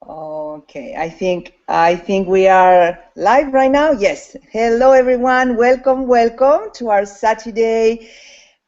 Okay, I think we are live right now. Yes. Hello everyone. Welcome to our Saturday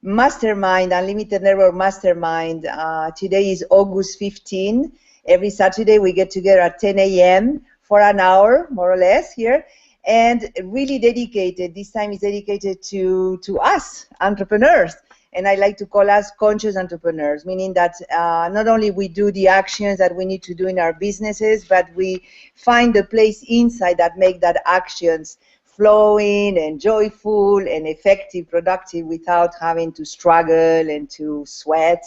Mastermind, Unlimited Network Mastermind. Today is August 15. Every Saturday we get together at 10 a.m. for an hour, more or less, here. And really dedicated, this time is dedicated to us, entrepreneurs. And I like to call us conscious entrepreneurs, meaning that not only we do the actions that we need to do in our businesses, but we find the place inside that make that actions flowing and joyful and effective, productive without having to struggle and to sweat,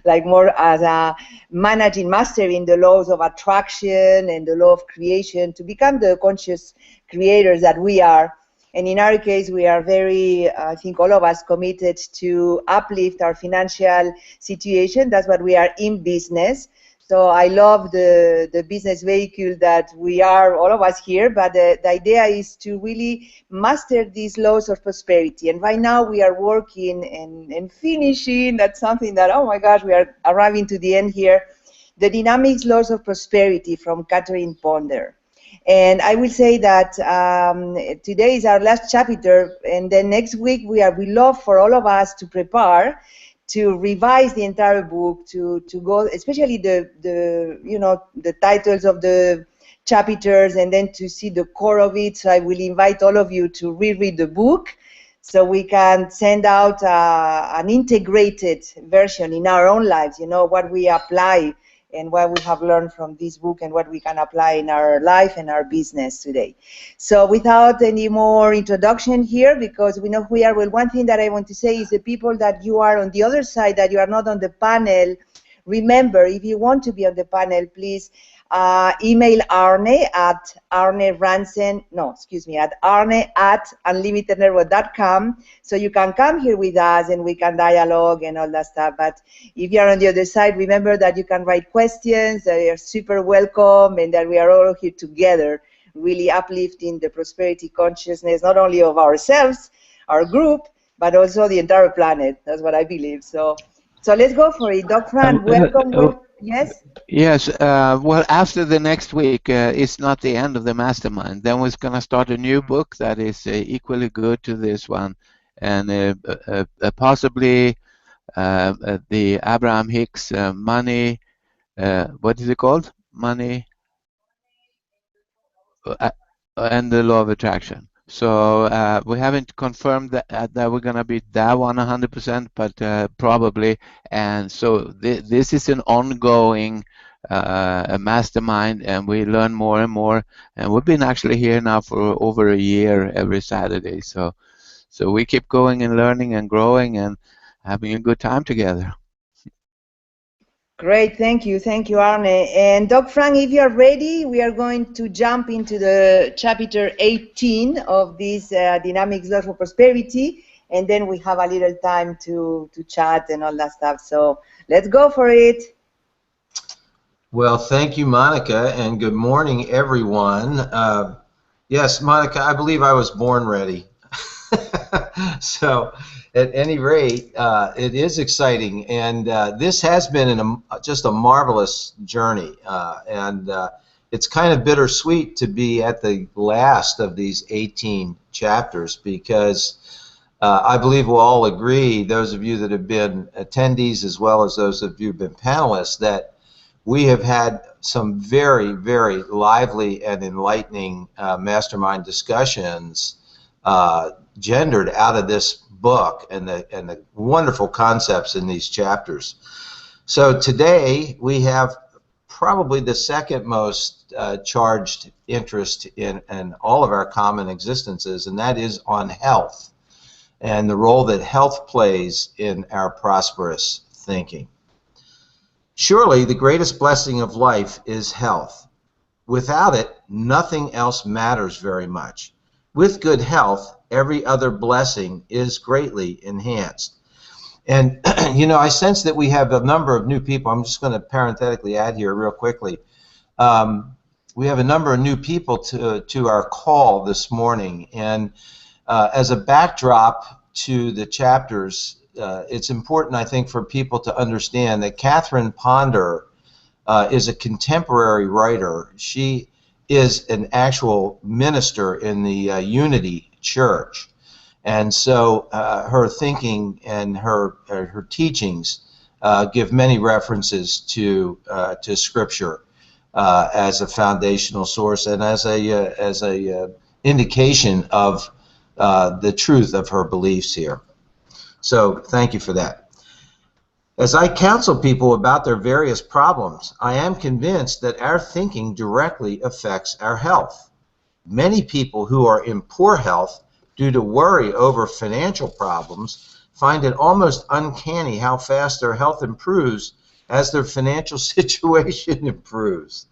like more as a mastering the laws of attraction and the law of creation to become the conscious creators that we are. And in our case, we are very, I think all of us committed to uplift our financial situation. That's what we are in business. So I love the business vehicle that we are, all of us here, but the idea is to really master these laws of prosperity. And right now we are working and finishing, that's something that, oh my gosh, we are arriving to the end here, the dynamics laws of prosperity from Catherine Ponder. And I will say that today is our last chapter, and then next week we love for all of us to prepare to revise the entire book, to go, especially the titles of the chapters, and then to see the core of it. So I will invite all of you to reread the book, so we can send out an integrated version in our own lives. What we apply and what we have learned from this book and what we can apply in our life and our business today. So without any more introduction here, because we know who we are, well, one thing that I want to say is the people that you are on the other side, that you are not on the panel, remember, if you want to be on the panel, please email Arne at Arne@unlimitednetwork.com, so you can come here with us and we can dialogue and all that stuff. But if you're on the other side, remember that you can write questions, that you're super welcome, and that we are all here together, really uplifting the prosperity consciousness, not only of ourselves, our group, but also the entire planet. That's what I believe. So let's go for it. Doc Fran, welcome. Yes? Yes, well, after the next week, it's not the end of the mastermind. Then we're going to start a new book that is equally good to this one, and possibly the Abraham Hicks money. What is it called? Money and the law of attraction. So we haven't confirmed that we're going to be that one 100%, but probably. And so this is an ongoing a mastermind, and we learn more and more. And we've been actually here now for over a year every Saturday. So we keep going and learning and growing and having a good time together. Great, thank you, Arne. And Doc Frank, if you are ready, we are going to jump into the chapter 18 of this Dynamics Laws for Prosperity, and then we have a little time to chat and all that stuff. So let's go for it. Well, thank you, Monica, and good morning, everyone. Yes, Monica, I believe I was born ready. So, at any rate, it is exciting, and this has been just a marvelous journey, and it's kind of bittersweet to be at the last of these 18 chapters, because I believe we'll all agree, those of you that have been attendees as well as those of you who have been panelists, that we have had some very, very lively and enlightening mastermind discussions gendered out of this book and the wonderful concepts in these chapters. So today we have probably the second most charged interest in all of our common existences, and that is on health and the role that health plays in our prosperous thinking. Surely the greatest blessing of life is health. Without it, nothing else matters very much. With good health, every other blessing is greatly enhanced. And, I sense that we have a number of new people. I'm just going to parenthetically add here real quickly. We have a number of new people to our call this morning. And as a backdrop to the chapters, it's important, I think, for people to understand that Catherine Ponder is a contemporary writer. She is an actual minister in the Unity Church. And so her thinking and her teachings give many references to Scripture as a foundational source and as a indication of the truth of her beliefs here. So thank you for that. As I counsel people about their various problems, I am convinced that our thinking directly affects our health. Many people who are in poor health due to worry over financial problems find it almost uncanny how fast their health improves as their financial situation improves.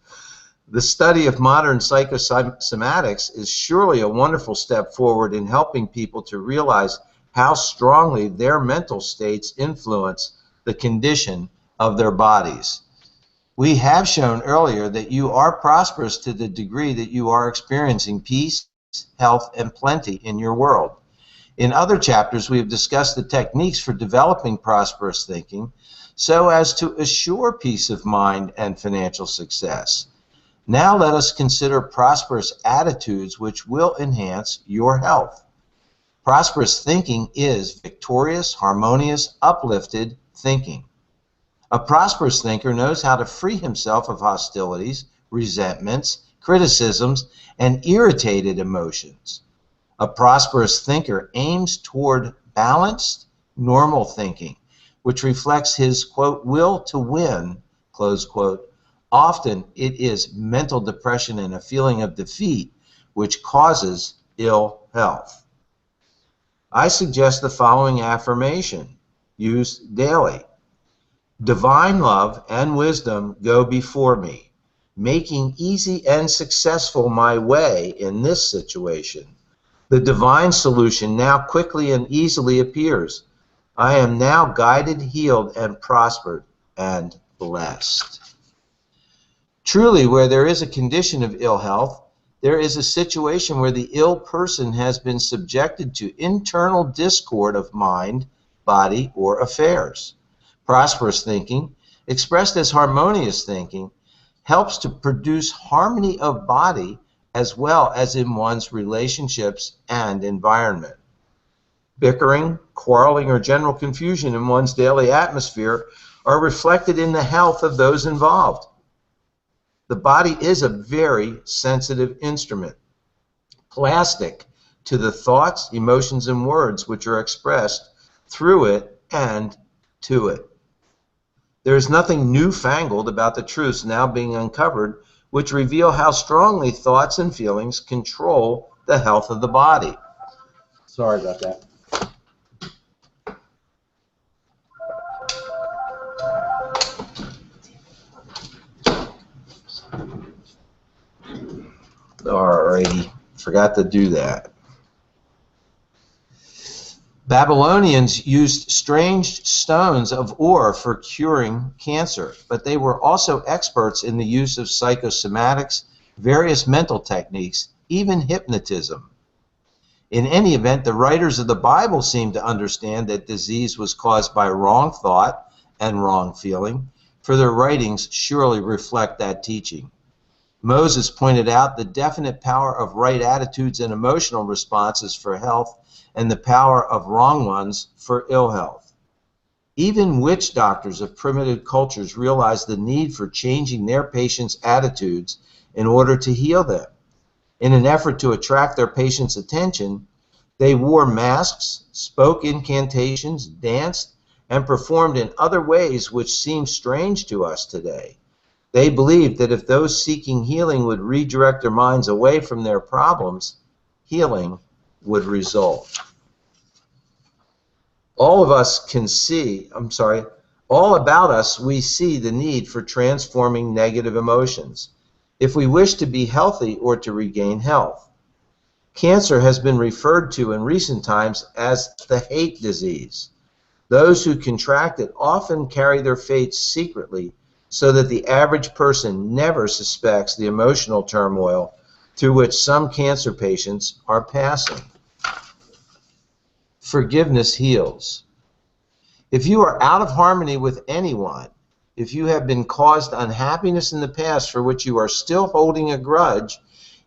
The study of modern psychosomatics is surely a wonderful step forward in helping people to realize how strongly their mental states influence the condition of their bodies. We have shown earlier that you are prosperous to the degree that you are experiencing peace, health, and plenty in your world. In other chapters, we have discussed the techniques for developing prosperous thinking so as to assure peace of mind and financial success. Now let us consider prosperous attitudes which will enhance your health. Prosperous thinking is victorious, harmonious, uplifted thinking. A prosperous thinker knows how to free himself of hostilities, resentments, criticisms, and irritated emotions. A prosperous thinker aims toward balanced, normal thinking, which reflects his, quote, will to win, close quote. Often it is mental depression and a feeling of defeat which causes ill health. I suggest the following affirmation, used daily. Divine love and wisdom go before me, making easy and successful my way in this situation. The divine solution now quickly and easily appears. I am now guided, healed, and prospered, and blessed. Truly, where there is a condition of ill health, there is a situation where the ill person has been subjected to internal discord of mind, body, or affairs. Prosperous thinking, expressed as harmonious thinking, helps to produce harmony of body as well as in one's relationships and environment. Bickering, quarreling, or general confusion in one's daily atmosphere are reflected in the health of those involved. The body is a very sensitive instrument, plastic to the thoughts, emotions, and words which are expressed through it and to it. There is nothing newfangled about the truths now being uncovered which reveal how strongly thoughts and feelings control the health of the body. Sorry about that. Alrighty, forgot to do that. Babylonians used strange stones of ore for curing cancer, but they were also experts in the use of psychosomatics, various mental techniques, even hypnotism. In any event, the writers of the Bible seem to understand that disease was caused by wrong thought and wrong feeling, for their writings surely reflect that teaching. Moses pointed out the definite power of right attitudes and emotional responses for health and the power of wrong ones for ill health. Even witch doctors of primitive cultures realized the need for changing their patients' attitudes in order to heal them. In an effort to attract their patients' attention, they wore masks, spoke incantations, danced, and performed in other ways which seem strange to us today. They believed that if those seeking healing would redirect their minds away from their problems, healing would result. All about us, we see the need for transforming negative emotions if we wish to be healthy or to regain health. Cancer has been referred to in recent times as the hate disease. Those who contract it often carry their fates secretly so that the average person never suspects the emotional turmoil through which some cancer patients are passing. Forgiveness heals. If you are out of harmony with anyone, if you have been caused unhappiness in the past for which you are still holding a grudge,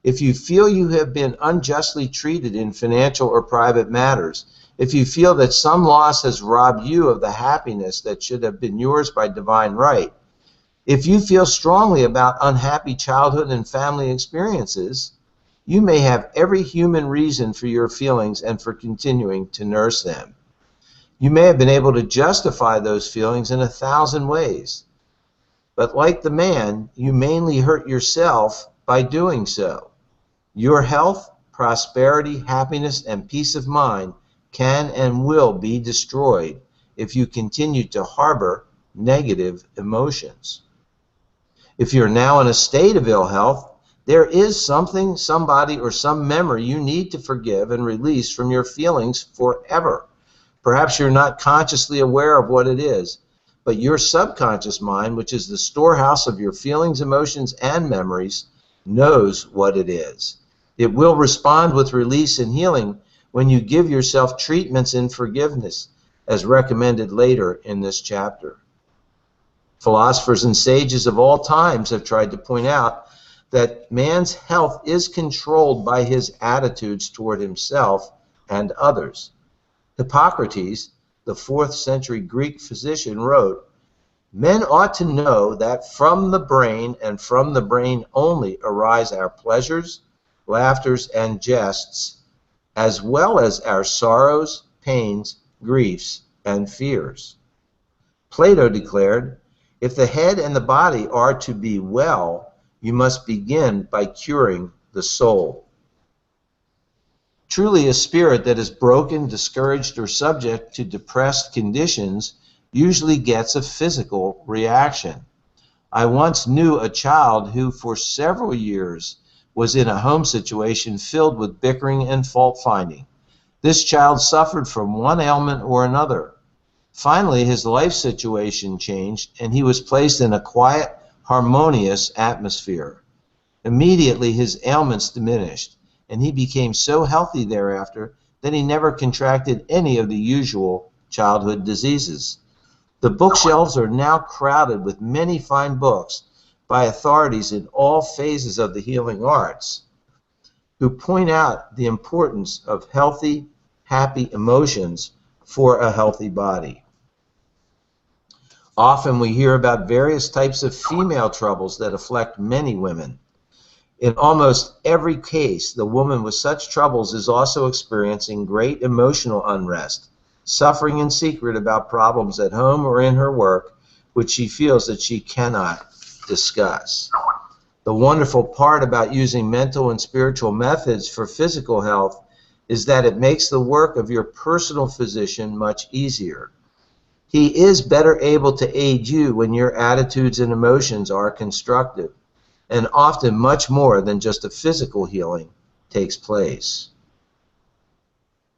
if you feel you have been unjustly treated in financial or private matters, if you feel that some loss has robbed you of the happiness that should have been yours by divine right, if you feel strongly about unhappy childhood and family experiences, you may have every human reason for your feelings and for continuing to nurse them. You may have been able to justify those feelings in 1,000 ways. But like the man, you mainly hurt yourself by doing so. Your health, prosperity, happiness, and peace of mind can and will be destroyed if you continue to harbor negative emotions. If you're now in a state of ill health, there is something, somebody, or some memory you need to forgive and release from your feelings forever. Perhaps you're not consciously aware of what it is, but your subconscious mind, which is the storehouse of your feelings, emotions, and memories, knows what it is. It will respond with release and healing when you give yourself treatments in forgiveness, as recommended later in this chapter. Philosophers and sages of all times have tried to point out that man's health is controlled by his attitudes toward himself and others. Hippocrates, the 4th century Greek physician, wrote, "Men ought to know that from the brain and from the brain only arise our pleasures, laughters, and jests, as well as our sorrows, pains, griefs, and fears." Plato declared, "If the head and the body are to be well, you must begin by curing the soul." Truly, a spirit that is broken, discouraged, or subject to depressed conditions usually gets a physical reaction. I once knew a child who for several years was in a home situation filled with bickering and fault-finding. This child suffered from one ailment or another. Finally, his life situation changed, and he was placed in a quiet, harmonious atmosphere. Immediately, his ailments diminished, and he became so healthy thereafter that he never contracted any of the usual childhood diseases. The bookshelves are now crowded with many fine books by authorities in all phases of the healing arts who point out the importance of healthy, happy emotions for a healthy body. Often we hear about various types of female troubles that afflict many women. In almost every case, the woman with such troubles is also experiencing great emotional unrest, suffering in secret about problems at home or in her work, which she feels that she cannot discuss. The wonderful part about using mental and spiritual methods for physical health is that it makes the work of your personal physician much easier. He is better able to aid you when your attitudes and emotions are constructive, and often much more than just a physical healing takes place.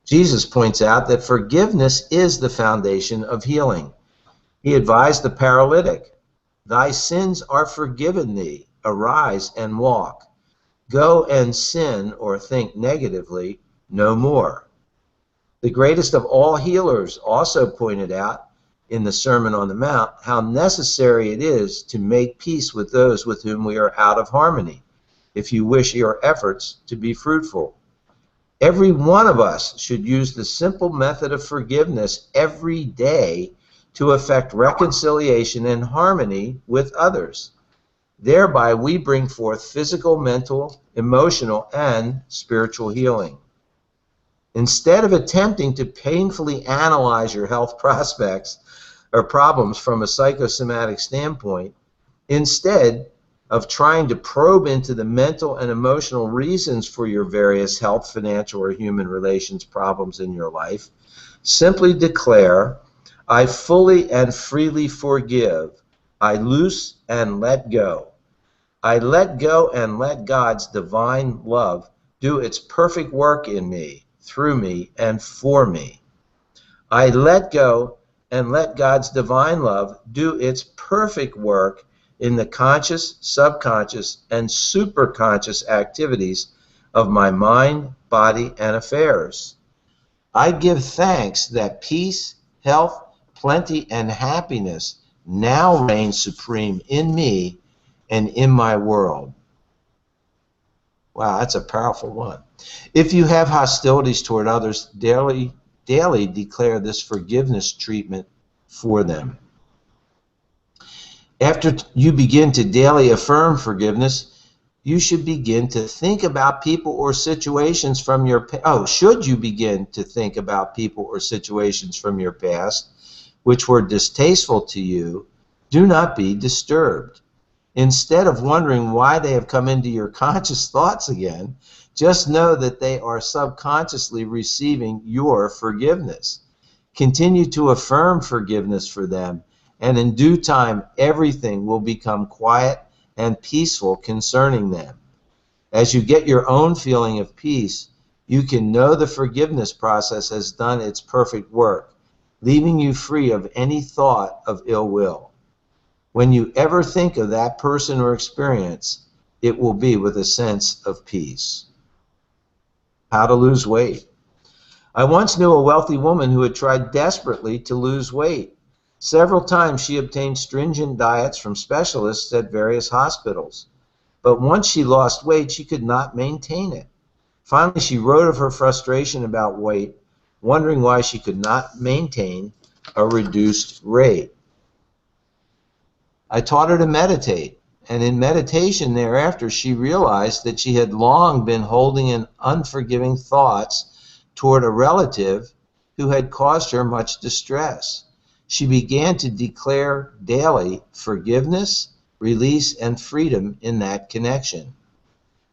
Jesus points out that forgiveness is the foundation of healing. He advised the paralytic, "Thy sins are forgiven thee. Arise and walk. Go and sin or think negatively no more." The greatest of all healers also pointed out in the Sermon on the Mount how necessary it is to make peace with those with whom we are out of harmony, if you wish your efforts to be fruitful. Every one of us should use the simple method of forgiveness every day to effect reconciliation and harmony with others. Thereby we bring forth physical, mental, emotional, and spiritual healing. Instead of attempting to painfully analyze your health prospects or problems from a psychosomatic standpoint, instead of trying to probe into the mental and emotional reasons for your various health, financial, or human relations problems in your life, simply declare, "I fully and freely forgive. I loose and let go. I let go and let God's divine love do its perfect work in me, through me, and for me. I let go and let God's divine love do its perfect work in the conscious, subconscious, and superconscious activities of my mind, body, and affairs. I give thanks that peace, health, plenty, and happiness now reign supreme in me and in my world. Wow, that's a powerful one. If you have hostilities toward others, daily declare this forgiveness treatment for them. After you begin to daily affirm forgiveness, you should begin to think about people or situations from your should you begin to think about people or situations from your past which were distasteful to you, do not be disturbed. Instead of wondering why they have come into your conscious thoughts again, just know that they are subconsciously receiving your forgiveness. Continue to affirm forgiveness for them, and in due time everything will become quiet and peaceful concerning them. As you get your own feeling of peace, you can know the forgiveness process has done its perfect work, leaving you free of any thought of ill will. When you ever think of that person or experience, it will be with a sense of peace. How to lose weight. I once knew a wealthy woman who had tried desperately to lose weight. Several times she obtained stringent diets from specialists at various hospitals. But once she lost weight, she could not maintain it. Finally, she wrote of her frustration about weight, wondering why she could not maintain a reduced rate. I taught her to meditate, and in meditation thereafter, she realized that she had long been holding in unforgiving thoughts toward a relative who had caused her much distress. She began to declare daily forgiveness, release, and freedom in that connection.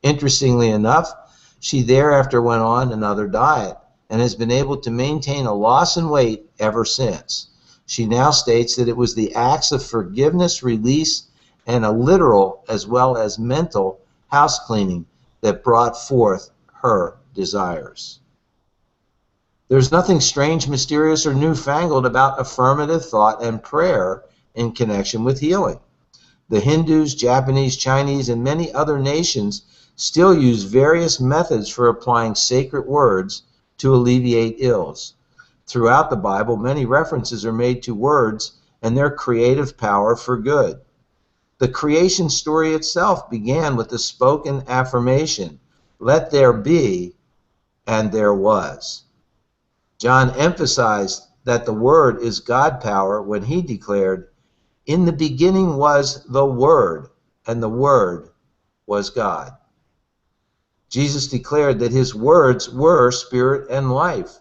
Interestingly enough, she thereafter went on another diet and has been able to maintain a loss in weight ever since. She now states that it was the acts of forgiveness, release, and a literal as well as mental house cleaning that brought forth her desires. There's nothing strange, mysterious, or newfangled about affirmative thought and prayer in connection with healing. The Hindus, Japanese, Chinese, and many other nations still use various methods for applying sacred words to alleviate ills. Throughout the Bible, many references are made to words and their creative power for good. The creation story itself began with the spoken affirmation, "Let there be," and there was. John emphasized that the Word is God power when he declared, "In the beginning was the Word, and the Word was God." Jesus declared that his words were spirit and life.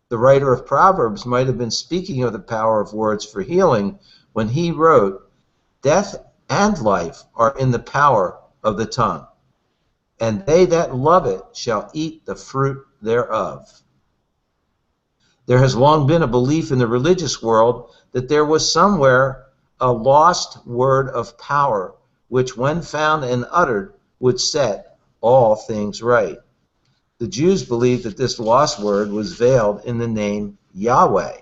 The writer of Proverbs might have been speaking of the power of words for healing when he wrote, "Death and life are in the power of the tongue, and they that love it shall eat the fruit thereof." There has long been a belief in the religious world that there was somewhere a lost word of power, which when found and uttered would set all things right. The Jews believed that this lost word was veiled in the name Yahweh.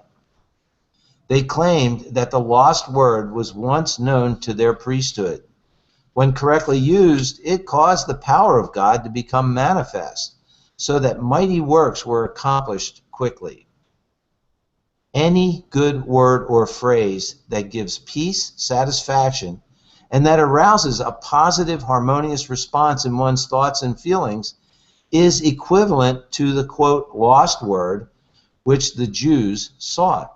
They claimed that the lost word was once known to their priesthood. When correctly used, it caused the power of God to become manifest, so that mighty works were accomplished quickly. Any good word or phrase that gives peace, satisfaction, and that arouses a positive, harmonious response in one's thoughts and feelings is equivalent to the, quote, lost word which the Jews sought.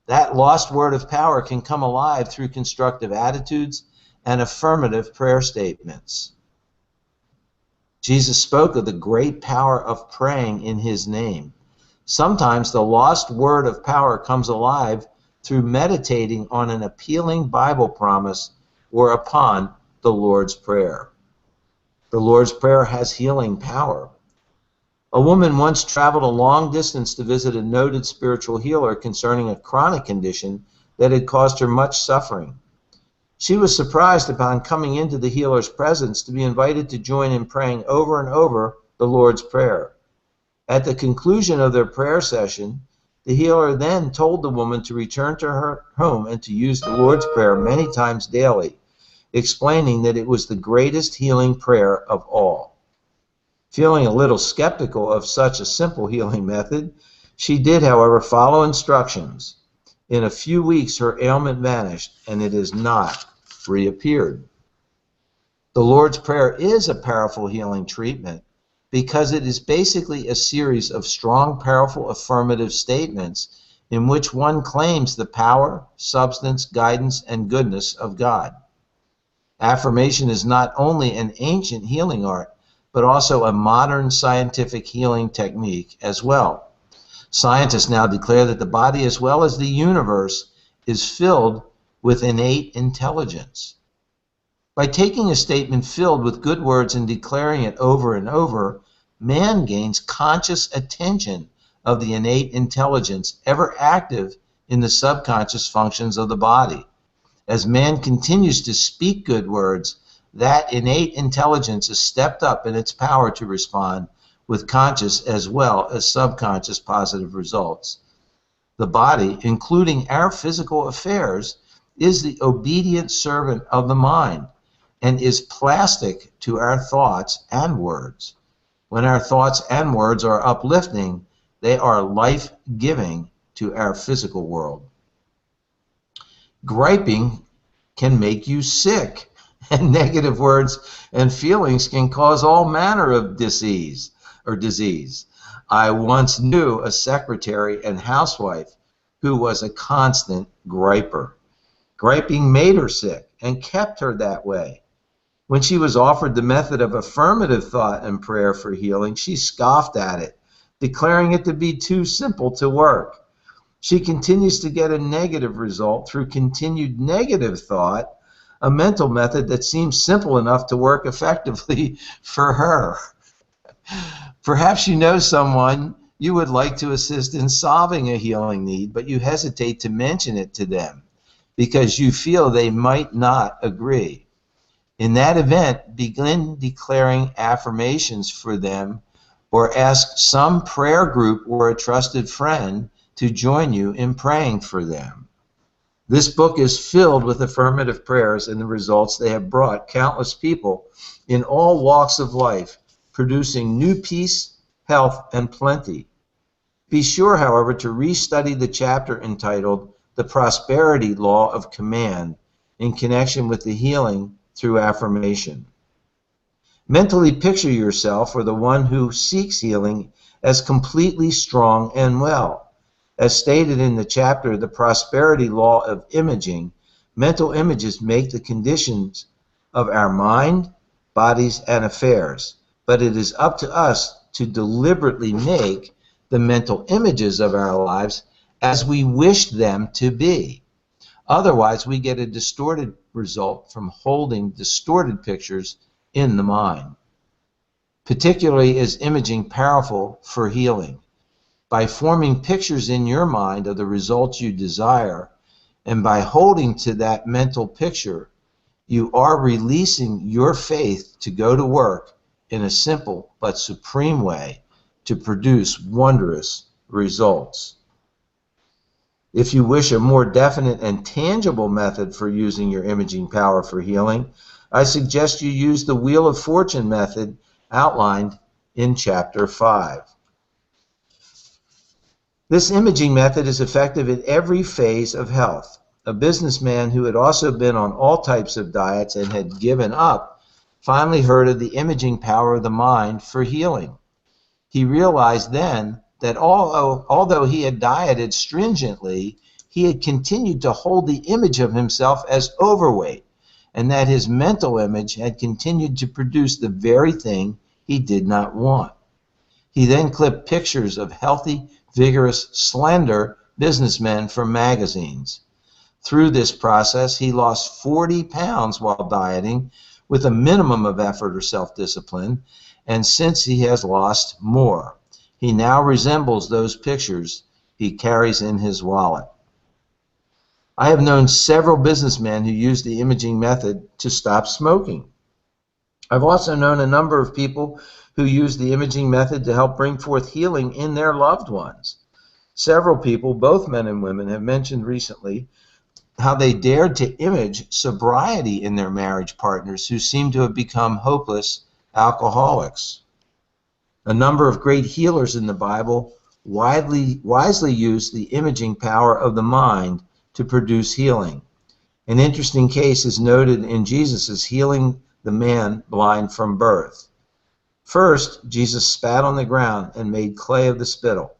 That lost word of power can come alive through constructive attitudes and affirmative prayer statements. Jesus spoke of the great power of praying in his name. Sometimes the lost word of power comes alive through meditating on an appealing Bible promise or upon the Lord's Prayer. The Lord's Prayer has healing power. A woman once traveled a long distance to visit a noted spiritual healer concerning a chronic condition that had caused her much suffering. She was surprised upon coming into the healer's presence to be invited to join in praying over and over the Lord's Prayer. At the conclusion of their prayer session, the healer then told the woman to return to her home and to use the Lord's Prayer many times daily, explaining that it was the greatest healing prayer of all. Feeling a little skeptical of such a simple healing method, she did, however, follow instructions. In a few weeks, her ailment vanished, and it has not reappeared. The Lord's Prayer is a powerful healing treatment because it is basically a series of strong, powerful affirmative statements in which one claims the power, substance, guidance, and goodness of God. Affirmation is not only an ancient healing art, but also a modern scientific healing technique as well. Scientists now declare that the body, as well as the universe, is filled with innate intelligence. By taking a statement filled with good words and declaring it over and over, man gains conscious attention of the innate intelligence ever active in the subconscious functions of the body. As man continues to speak good words, that innate intelligence is stepped up in its power to respond with conscious as well as subconscious positive results. The body, including our physical affairs, is the obedient servant of the mind and is plastic to our thoughts and words. When our thoughts and words are uplifting, they are life-giving to our physical world. Griping can make you sick, and negative words and feelings can cause all manner of disease. I once knew a secretary and housewife who was a constant griper. Griping made her sick and kept her that way. When she was offered the method of affirmative thought and prayer for healing, she scoffed at it, declaring it to be too simple to work. She continues to get a negative result through continued negative thought, a mental method that seems simple enough to work effectively for her. Perhaps you know someone you would like to assist in solving a healing need, but you hesitate to mention it to them because you feel they might not agree. In that event, begin declaring affirmations for them or ask some prayer group or a trusted friend to join you in praying for them. This book is filled with affirmative prayers and the results they have brought countless people in all walks of life, producing new peace, health, and plenty. Be sure, however, to restudy the chapter entitled The Prosperity Law of Command in connection with the healing through affirmation. Mentally picture yourself or the one who seeks healing as completely strong and well. As stated in the chapter, The Prosperity Law of Imaging, mental images make the conditions of our mind, bodies, and affairs, but it is up to us to deliberately make the mental images of our lives as we wish them to be. Otherwise, we get a distorted result from holding distorted pictures in the mind. Particularly is imaging powerful for healing. By forming pictures in your mind of the results you desire, and by holding to that mental picture, you are releasing your faith to go to work in a simple but supreme way to produce wondrous results. If you wish a more definite and tangible method for using your imaging power for healing, I suggest you use the Wheel of Fortune method outlined in Chapter 5. This imaging method is effective in every phase of health. A businessman who had also been on all types of diets and had given up finally heard of the imaging power of the mind for healing. He realized then that although he had dieted stringently, he had continued to hold the image of himself as overweight, and that his mental image had continued to produce the very thing he did not want. He then clipped pictures of healthy, vigorous, slender businessmen from magazines. Through this process, he lost 40 pounds while dieting with a minimum of effort or self-discipline, and since he has lost more. He now resembles those pictures he carries in his wallet. I have known several businessmen who use the imaging method to stop smoking. I've also known a number of people who use the imaging method to help bring forth healing in their loved ones. Several people, both men and women, have mentioned recently how they dared to image sobriety in their marriage partners who seem to have become hopeless alcoholics. A number of great healers in the Bible wisely used the imaging power of the mind to produce healing. An interesting case is noted in Jesus' healing the man blind from birth. First, Jesus spat on the ground and made clay of the spittle.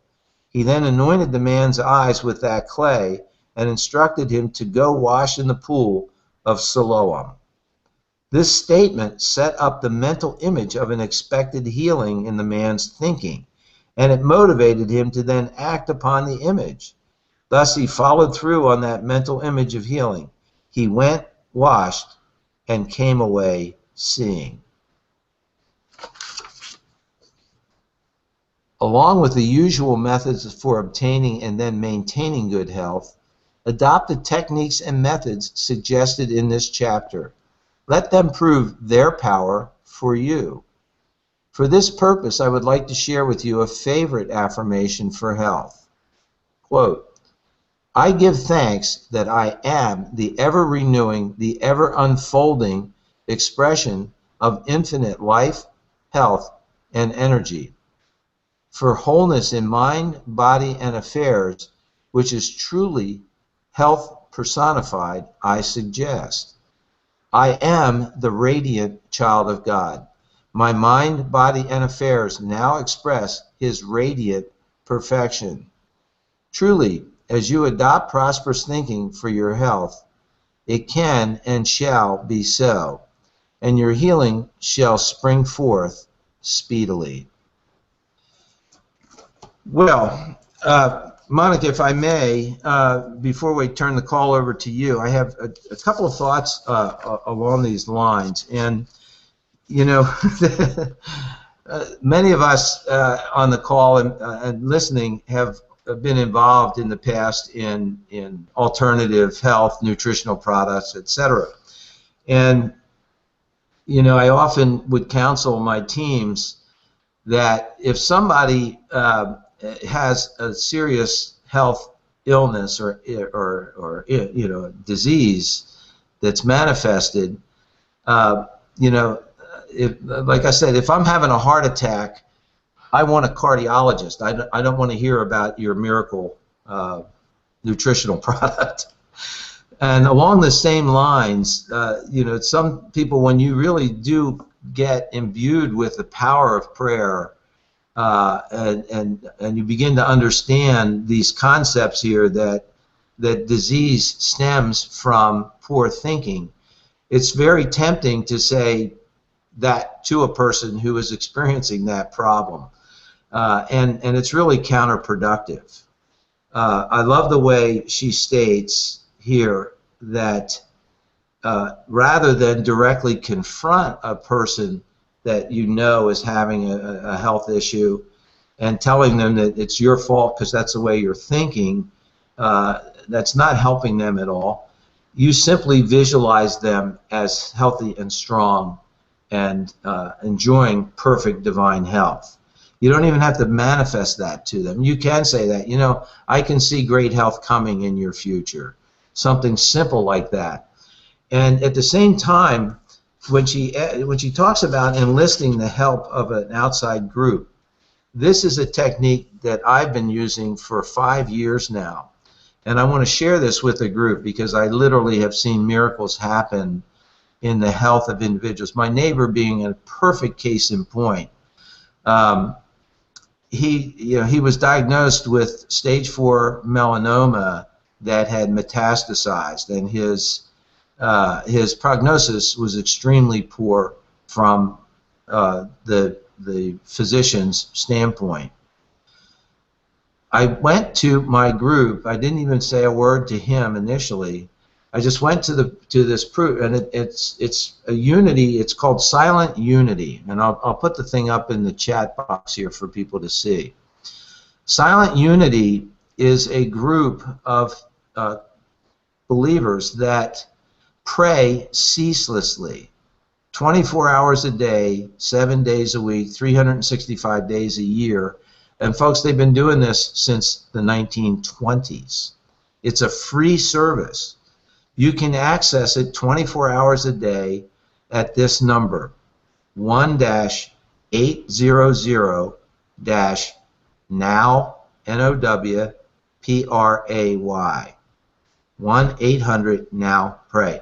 He then anointed the man's eyes with that clay and instructed him to go wash in the pool of Siloam. This statement set up the mental image of an expected healing in the man's thinking, and it motivated him to then act upon the image. Thus, he followed through on that mental image of healing. He went, washed, and came away seeing. Along with the usual methods for obtaining and then maintaining good health, adopt the techniques and methods suggested in this chapter. Let them prove their power for you. For this purpose, I would like to share with you a favorite affirmation for health. Quote, I give thanks that I am the ever-renewing, the ever-unfolding expression of infinite life, health, and energy. For wholeness in mind, body, and affairs, which is truly health personified, I suggest. I am the radiant child of God. My mind, body, and affairs now express His radiant perfection. Truly, as you adopt prosperous thinking for your health, it can and shall be so, and your healing shall spring forth speedily. Well, Monica, if I may, before we turn the call over to you, I have a couple of thoughts along these lines. And, you know, many of us on the call and listening have been involved in the past in alternative health, nutritional products, etc. And, you know, I often would counsel my teams that if somebody has a serious health illness or you know, disease that's manifested, you know, like I said, if I'm having a heart attack, I want a cardiologist. I don't want to hear about your miracle nutritional product. And along the same lines, you know, some people, when you really do get imbued with the power of prayer, and you begin to understand these concepts here that disease stems from poor thinking, it's very tempting to say that to a person who is experiencing that problem, and it's really counterproductive. I love the way she states here that rather than directly confront a person that you know is having a health issue and telling them that it's your fault because that's the way you're thinking, that's not helping them at all. You simply visualize them as healthy and strong and enjoying perfect divine health. You don't even have to manifest that to them. You can say that, you know, I can see great health coming in your future. Something simple like that. And at the same time, when she talks about enlisting the help of an outside group, this is a technique that I've been using for 5 years now. And I want to share this with the group because I literally have seen miracles happen in the health of individuals. My neighbor being a perfect case in point. He was diagnosed with stage 4 melanoma that had metastasized, and his prognosis was extremely poor from the physician's standpoint. I went to my group. I didn't even say a word to him initially. I just went to this proof, and it's a unity. It's called Silent Unity, and I'll put the thing up in the chat box here for people to see. Silent Unity is a group of believers that pray ceaselessly, 24 hours a day, 7 days a week, 365 days a year. And folks, they've been doing this since the 1920s. It's a free service. You can access it 24 hours a day at this number, 1-800-NOW NOWPRAY. 1-800-NOW-PRAY.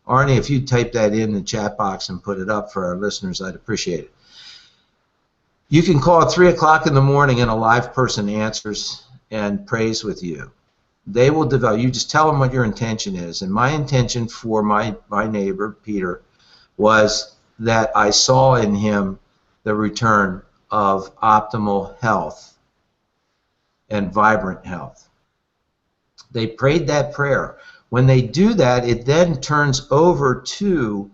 Arnie, if you'd type that in the chat box and put it up for our listeners, I'd appreciate it. You can call at 3 o'clock in the morning and a live person answers and prays with you. They will develop. You just tell them what your intention is. And my intention for my neighbor, Peter, was that I saw in him the return of optimal health and vibrant health. They prayed that prayer. When they do that, it then turns over to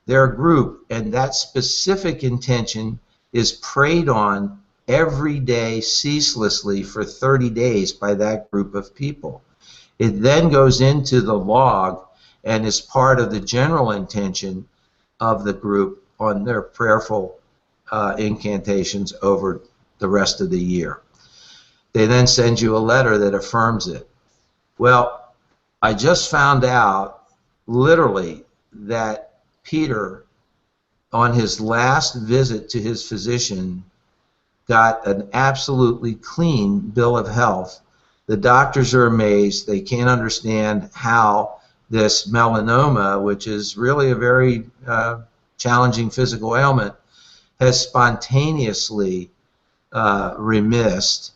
their group, and that specific intention is prayed on every day ceaselessly for 30 days by that group of people. It then goes into the log and is part of the general intention of the group on their prayerful incantations over the rest of the year. They then send you a letter that affirms it. Well, I just found out literally that Peter, on his last visit to his physician, got an absolutely clean bill of health. The doctors are amazed. They can't understand how this melanoma, which is really a very challenging physical ailment, has spontaneously remissed.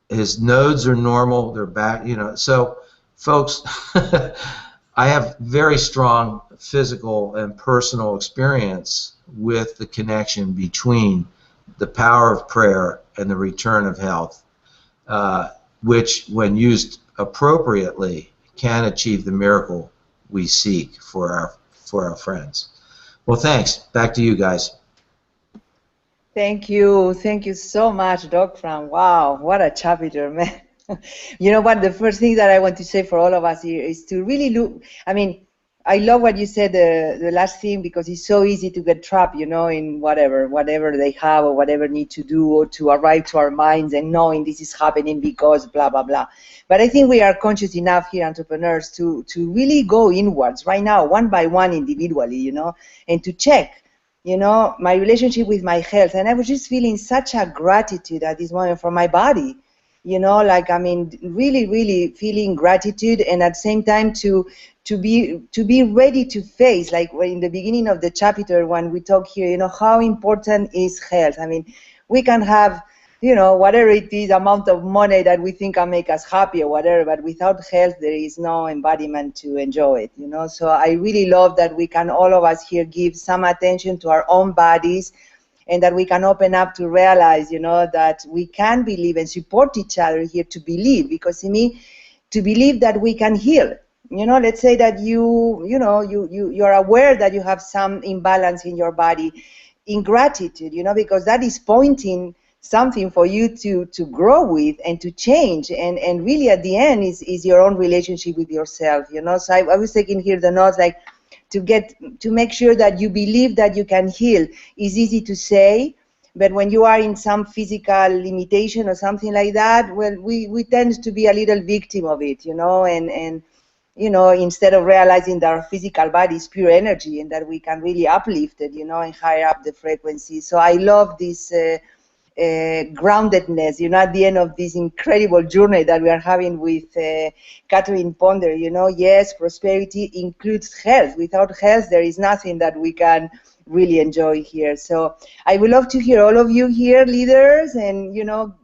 His nodes are normal. They're back, you know. So, folks, I have very strong physical and personal experience with the connection between the power of prayer and the return of health, which, when used appropriately, can achieve the miracle we seek for our friends. Well, thanks. Back to you guys. Thank you so much, Doc Fran. Wow, what a chapter, man. You know what, the first thing that I want to say for all of us here is to really look, I mean, I love what you said, the last thing, because it's so easy to get trapped, you know, in whatever they have or whatever need to do, or to arrive to our minds and knowing this is happening because blah, blah, blah. But I think we are conscious enough here, entrepreneurs, to really go inwards right now, one by one, individually, you know, and to check, you know, my relationship with my health. And I was just feeling such a gratitude at this moment for my body. You know, like, I mean, really, really feeling gratitude, and at the same time to be ready to face, like in the beginning of the chapter when we talk here, you know, how important is health. I mean, we can have, you know, whatever it is, amount of money that we think can make us happy or whatever, but without health, there is no embodiment to enjoy it, you know. So I really love that we can, all of us here, give some attention to our own bodies, and that we can open up to realize, you know, that we can believe and support each other here to believe, because to me, to believe that we can heal. You know, let's say that you're aware that you have some imbalance in your body, in gratitude, you know, because that is pointing something for you to grow with and to change, and really at the end is your own relationship with yourself, you know. So I was taking here the notes, like, to make sure that you believe that you can heal is easy to say, but when you are in some physical limitation or something like that, well, we tend to be a little victim of it, you know, and you know, instead of realizing that our physical body is pure energy and that we can really uplift it, you know, and higher up the frequency. So I love this groundedness, you know, at the end of this incredible journey that we are having with Catherine Ponder, you know. Yes, prosperity includes health. Without health, there is nothing that we can really enjoy here. So I would love to hear all of you here, leaders, and, you know,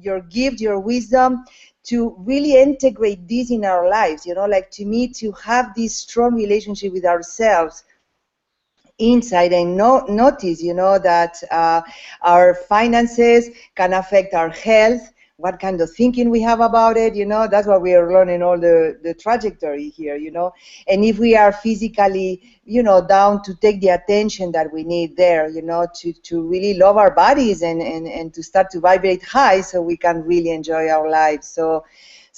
your gift, your wisdom, to really integrate this in our lives, you know, like, to me, to have this strong relationship with ourselves inside, and notice, you know, that our finances can affect our health, what kind of thinking we have about it, you know. That's what we are learning, all the trajectory here, you know. And if we are physically, you know, down, to take the attention that we need there, you know, to really love our bodies and to start to vibrate high so we can really enjoy our lives. So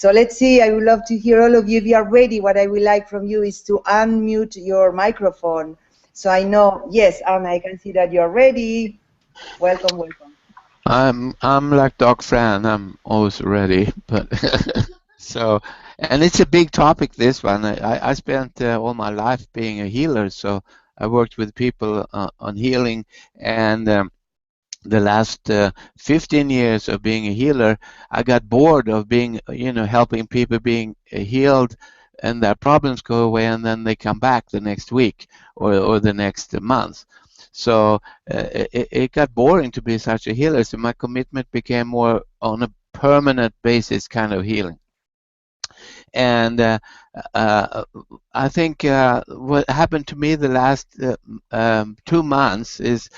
let's see, I would love to hear all of you. If you are ready, what I would like from you is to unmute your microphone. So I know, yes, Anna, I can see that you're ready. Welcome, welcome. I'm like Doc Fran. I'm always ready, but so, and it's a big topic, this one. I spent all my life being a healer, so I worked with people on healing, and the last 15 years of being a healer, I got bored of being, helping people being healed and their problems go away and then they come back the next week or the next month. So it got boring to be such a healer. So my commitment became more on a permanent basis kind of healing. And I think what happened to me the last 2 months is,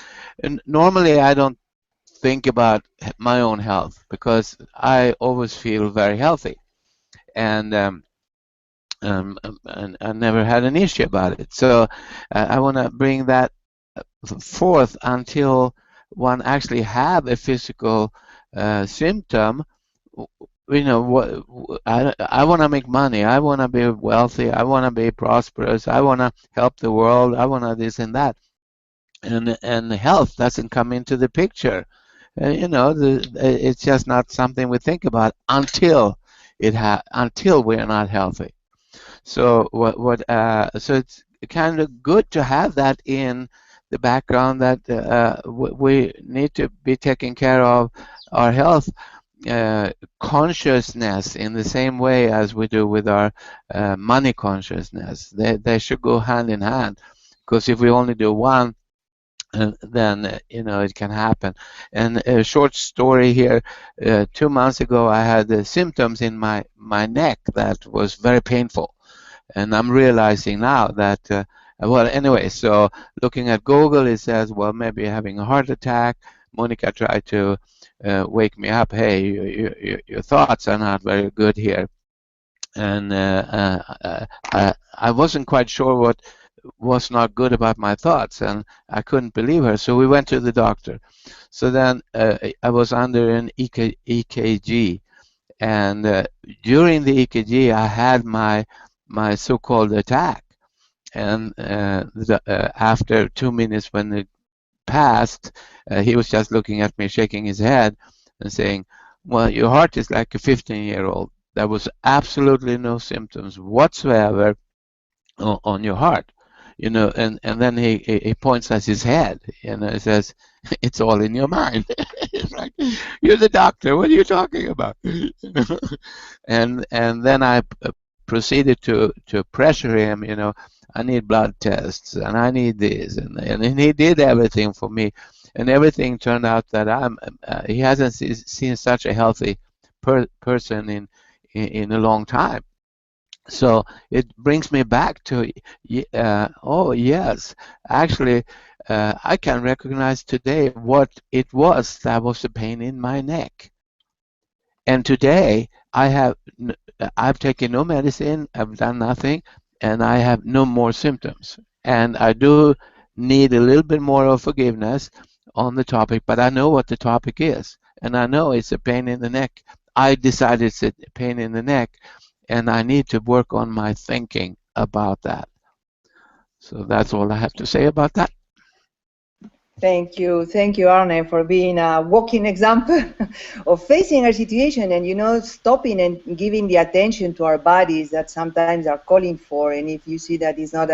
normally I don't think about my own health because I always feel very healthy, and I never had an issue about it. So I want to bring that forth until one actually have a physical symptom. I want to make money, I want to be wealthy, I want to be prosperous, I want to help the world, I want to this and that, and health doesn't come into the picture. It's just not something we think about until we're not healthy. So so it's kind of good to have that in the background, that we need to be taking care of our health consciousness in the same way as we do with our money consciousness. They should go hand in hand, because if we only do one, then it can happen. And a short story here, 2 months ago I had symptoms in my neck that was very painful, and I'm realizing now that well, anyway, so looking at Google, it says, well, maybe you're having a heart attack. Monica tried to wake me up. Hey, your thoughts are not very good here. And I wasn't quite sure what was not good about my thoughts, and I couldn't believe her. So we went to the doctor. So then I was under an EKG, and during the EKG I had my so-called attack. And after 2 minutes, when it passed, he was just looking at me, shaking his head and saying, well, your heart is like a 15-year-old. There was absolutely no symptoms whatsoever on your heart. And then he points at his head, he says, it's all in your mind. It's like, you're the doctor, what are you talking about? And then I proceeded to pressure him, I need blood tests and I need this, and he did everything for me, and everything turned out that he hasn't seen such a healthy person in a long time. So it brings me back to oh yes, actually I can recognize today what it was that was the pain in my neck, and today I've taken no medicine, I've done nothing, and I have no more symptoms. And I do need a little bit more of forgiveness on the topic, but I know what the topic is, and I know it's a pain in the neck. I decided it's a pain in the neck, and I need to work on my thinking about that. So that's all I have to say about that. Thank you, Arne, for being a walking example of facing our situation and, stopping and giving the attention to our bodies that sometimes are calling for. And if you see that it's not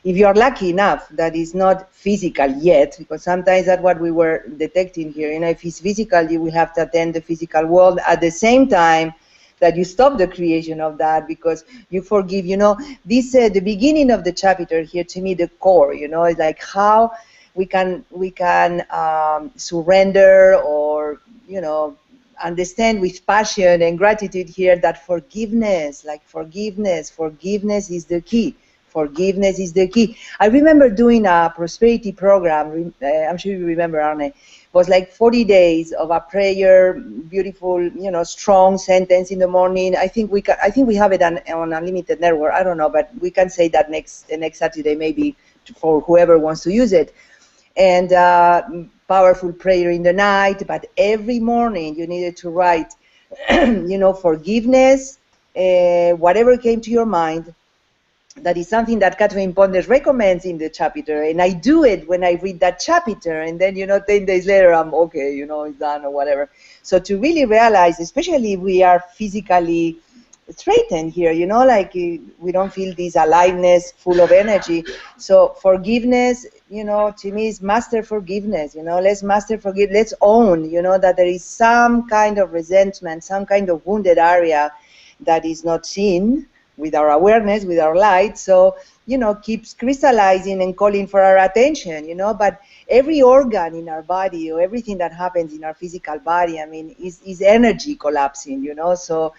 if you are lucky enough that it's not physical yet, because sometimes that's what we were detecting here. If it's physical, you will have to attend the physical world at the same time that you stop the creation of that, because you forgive. This the beginning of the chapter here, to me, the core. It's like how we can surrender, or understand with passion and gratitude here that forgiveness is the key. Forgiveness is the key. I remember doing a prosperity program. I'm sure you remember, Arne. It was like 40 days of a prayer, beautiful, strong sentence in the morning. I think we have it on Unlimited Network. I don't know, but we can say that next Saturday, maybe, for whoever wants to use it. And powerful prayer in the night, but every morning you needed to write, forgiveness, whatever came to your mind. That is something that Catherine Ponders recommends in the chapter, and I do it when I read that chapter, and then 10 days later I'm okay, it's done or whatever. So to really realize, especially if we are physically threatened here, like we don't feel this aliveness, full of energy. So forgiveness, you know, to me is master forgiveness. You know, let's master forgive. Let's own, you know, that there is some kind of resentment, some kind of wounded area that is not seen with our awareness, with our light. So, you know, keeps crystallizing and calling for our attention, you know. But every organ in our body, or everything that happens in our physical body, I mean, is energy collapsing, you know. So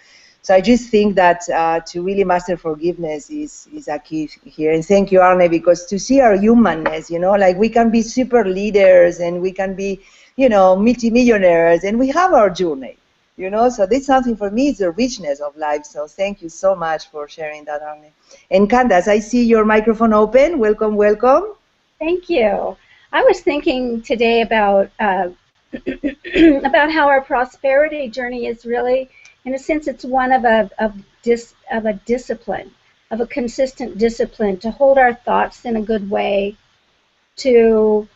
I just think that to really master forgiveness is a key here. And thank you, Arne, because to see our humanness, you know, like we can be super leaders and we can be, you know, multimillionaires, and we have our journey, you know. So this something for me is the richness of life. So thank you so much for sharing that, Arne. And Candace, I see your microphone open. Welcome, welcome. Thank you. I was thinking today about about how our prosperity journey is really, in a sense, it's one of a discipline, of a consistent discipline to hold our thoughts in a good way, to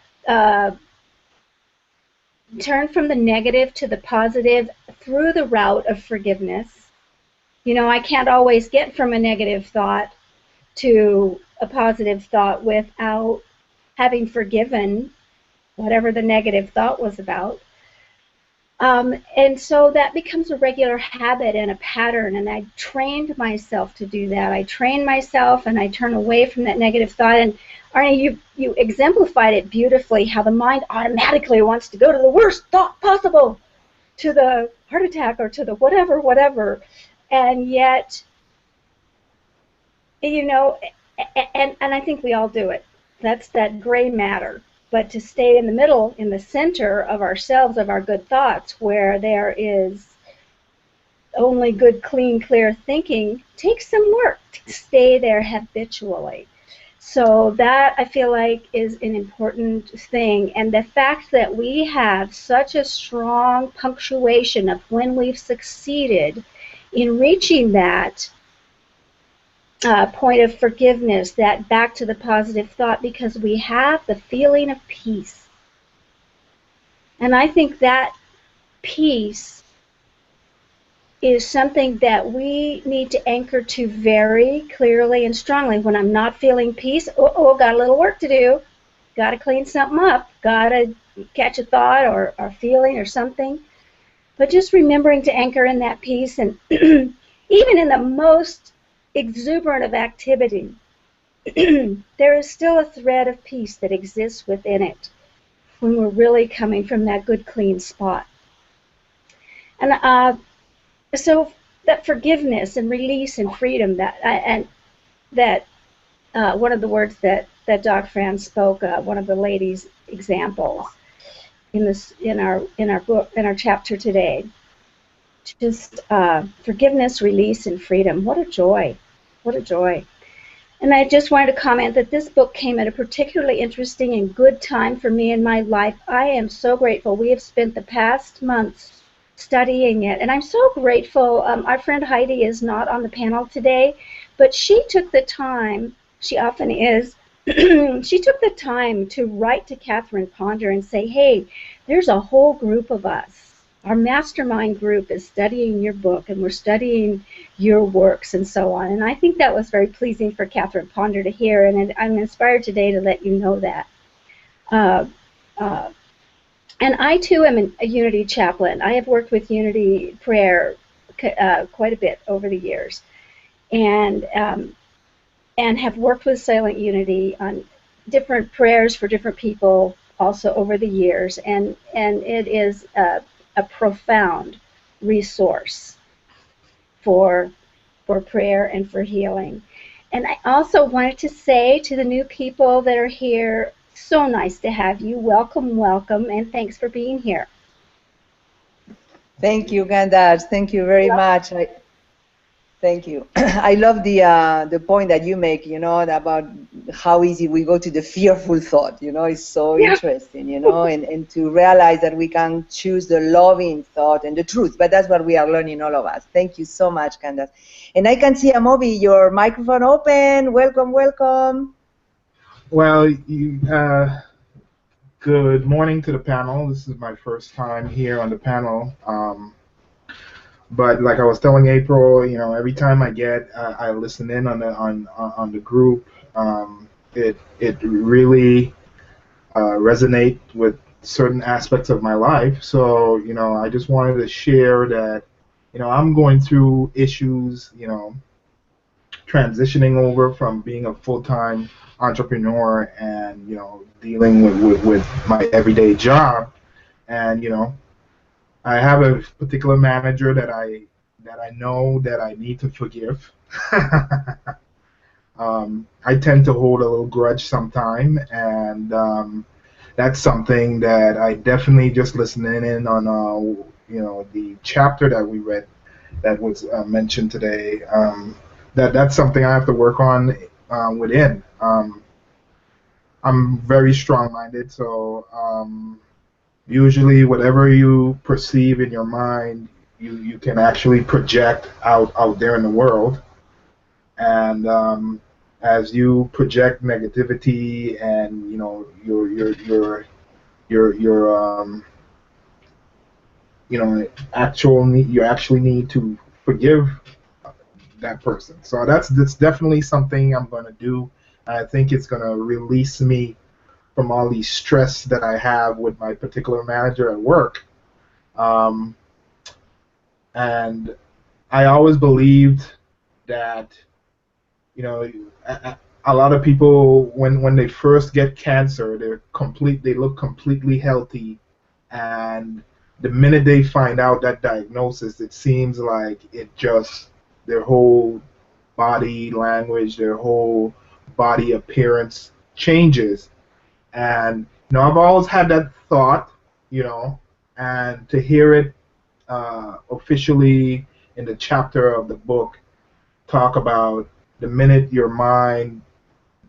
turn from the negative to the positive through the route of forgiveness. You know, I can't always get from a negative thought to a positive thought without having forgiven whatever the negative thought was about. And so that becomes a regular habit and a pattern, and I trained myself to do that. I train myself and I turn away from that negative thought. And Arne, you exemplified it beautifully, how the mind automatically wants to go to the worst thought possible, to the heart attack or to the whatever. And yet, you know, and I think we all do it. That's that gray matter. But to stay in the middle, in the center of ourselves, of our good thoughts, where there is only good, clean, clear thinking, takes some work to stay there habitually. So that, I feel like, is an important thing. And the fact that we have such a strong punctuation of when we've succeeded in reaching that point of forgiveness, that back to the positive thought, because we have the feeling of peace. And I think that peace is something that we need to anchor to very clearly and strongly. When I'm not feeling peace, got a little work to do, got to clean something up, got to catch a thought or feeling or something. But just remembering to anchor in that peace, and even in the most exuberant of activity, there is still a thread of peace that exists within it when we're really coming from that good, clean spot. And so that forgiveness and release and freedom, that one of the words that Doc Fran spoke, one of the ladies' examples in our book, in our chapter today, just forgiveness, release, and freedom. What a joy! What a joy. And I just wanted to comment that this book came at a particularly interesting and good time for me in my life. I am so grateful. We have spent the past months studying it, and I'm so grateful. Our friend Heidi is not on the panel today, but she took the time, she often is, she took the time to write to Catherine Ponder and say, hey, there's a whole group of us. Our mastermind group is studying your book, and we're studying your works and so on. And I think that was very pleasing for Catherine Ponder to hear, and I'm inspired today to let you know that. And I, too, am a Unity chaplain. I have worked with Unity prayer quite a bit over the years, and have worked with Silent Unity on different prayers for different people also over the years. And it is a profound resource for prayer and for healing. And I also wanted to say to the new people that are here, so nice to have you. Welcome, welcome, and thanks for being here. Thank you, Candace. Thank you very much. Thank you. I love the point that you make, you know, about how easy we go to the fearful thought, you know. It's so interesting, you know, and to realize that we can choose the loving thought and the truth. But that's what we are learning, all of us. Thank you so much, Candace. And I can see, Amobi, your microphone open. Welcome, welcome. Well, good morning to the panel. This is my first time here on the panel. But like I was telling April, you know, every time I listen in on the group. It really resonate with certain aspects of my life. So, I just wanted to share that, I'm going through issues, transitioning over from being a full-time entrepreneur and, dealing with my everyday job. And, I have a particular manager that I know that I need to forgive. I tend to hold a little grudge sometime, and that's something that I definitely just listening in on, the chapter that we read that was mentioned today. That's something I have to work on within. I'm very strong-minded, so usually whatever you perceive in your mind, you can actually project out there in the world. And as you project negativity and you actually need to forgive that person. So that's definitely something I'm going to do. I think it's going to release me from all the stress that I have with my particular manager at work. And I always believed that, a lot of people, when they first get cancer, they look completely healthy, and the minute they find out that diagnosis, it seems like their whole body language, their whole body appearance changes. And I've always had that thought, and to hear it officially in the chapter of the book talk about the minute your mind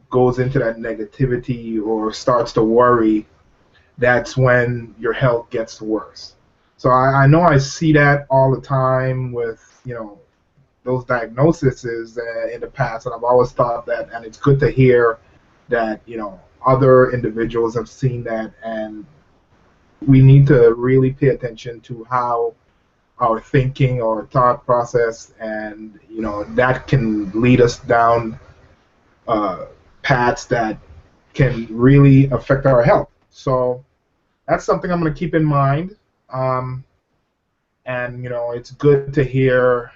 goes into that negativity or starts to worry, that's when your health gets worse. So I know I see that all the time with, those diagnoses in the past, and I've always thought that, and it's good to hear that, other individuals have seen that, and we need to really pay attention to how our thinking or thought process, and that can lead us down paths that can really affect our health. So that's something I'm going to keep in mind. And it's good to hear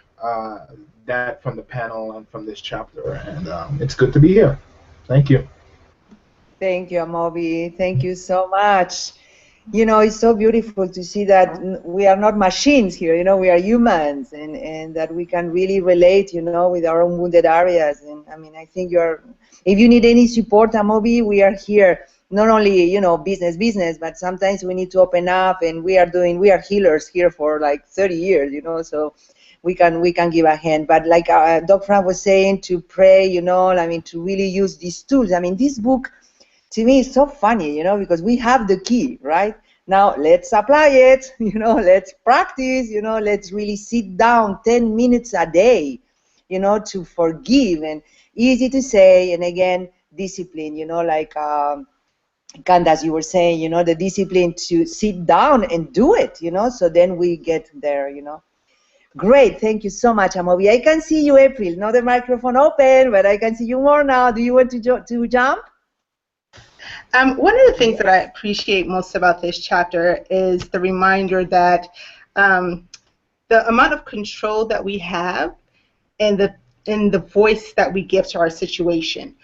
that from the panel and from this chapter, and it's good to be here. Thank you. Thank you, Amobi. Thank you so much. It's so beautiful to see that we are not machines here, we are humans, and that we can really relate, with our own wounded areas. And I think if you need any support, Amobi, we are here. Not only, business, but sometimes we need to open up, and we are healers here for like 30 years, so we can give a hand. But like Doc Frank was saying, to pray, to really use these tools. This book, to me, is so funny, because we have the key, right? Now let's apply it, let's practice, let's really sit down 10 minutes a day, to forgive. And easy to say, and again, discipline, like Candace, you were saying, the discipline to sit down and do it, so then we get there, Great, thank you so much, Amobi. I can see you, April. Not the microphone open, but I can see you more now. Do you want to jump? One of the things that I appreciate most about this chapter is the reminder that the amount of control that we have and the voice that we give to our situation.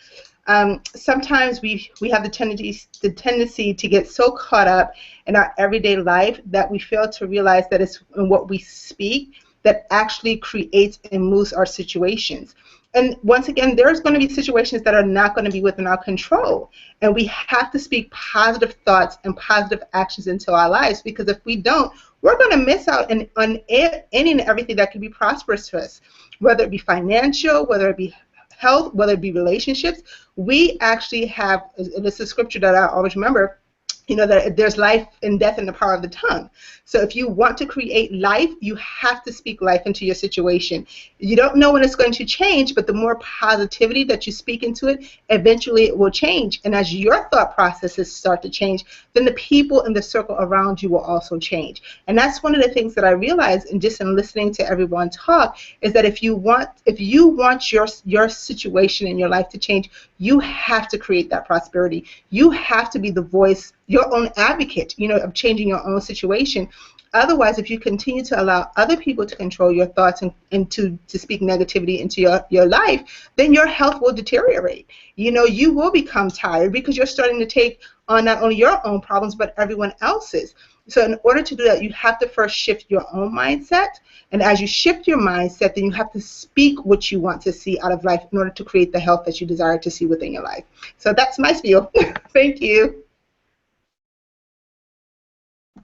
Sometimes we have the tendency to get so caught up in our everyday life that we fail to realize that it's in what we speak that actually creates and moves our situations. And once again, there's going to be situations that are not going to be within our control. And we have to speak positive thoughts and positive actions into our lives, because if we don't, we're going to miss out on any and everything that can be prosperous to us, whether it be financial, whether it be health, whether it be relationships. We actually have, and it's a scripture that I always remember, You know that there's life and death in the power of the tongue. So if you want to create life, you have to speak life into your situation. You don't know when it's going to change, but the more positivity that you speak into it, eventually it will change. And as your thought processes start to change, then the people in the circle around you will also change. And that's one of the things that I realized in just in listening to everyone talk, is that if you want your situation in your life to change, you have to create that prosperity. You have to be the voice, your own advocate, you know, of changing your own situation. Otherwise, if you continue to allow other people to control your thoughts and to speak negativity into your life, then your health will deteriorate. You know, you will become tired because you're starting to take on not only your own problems, but everyone else's. So in order to do that, you have to first shift your own mindset. And as you shift your mindset, then you have to speak what you want to see out of life in order to create the health that you desire to see within your life. So that's my spiel. Thank you.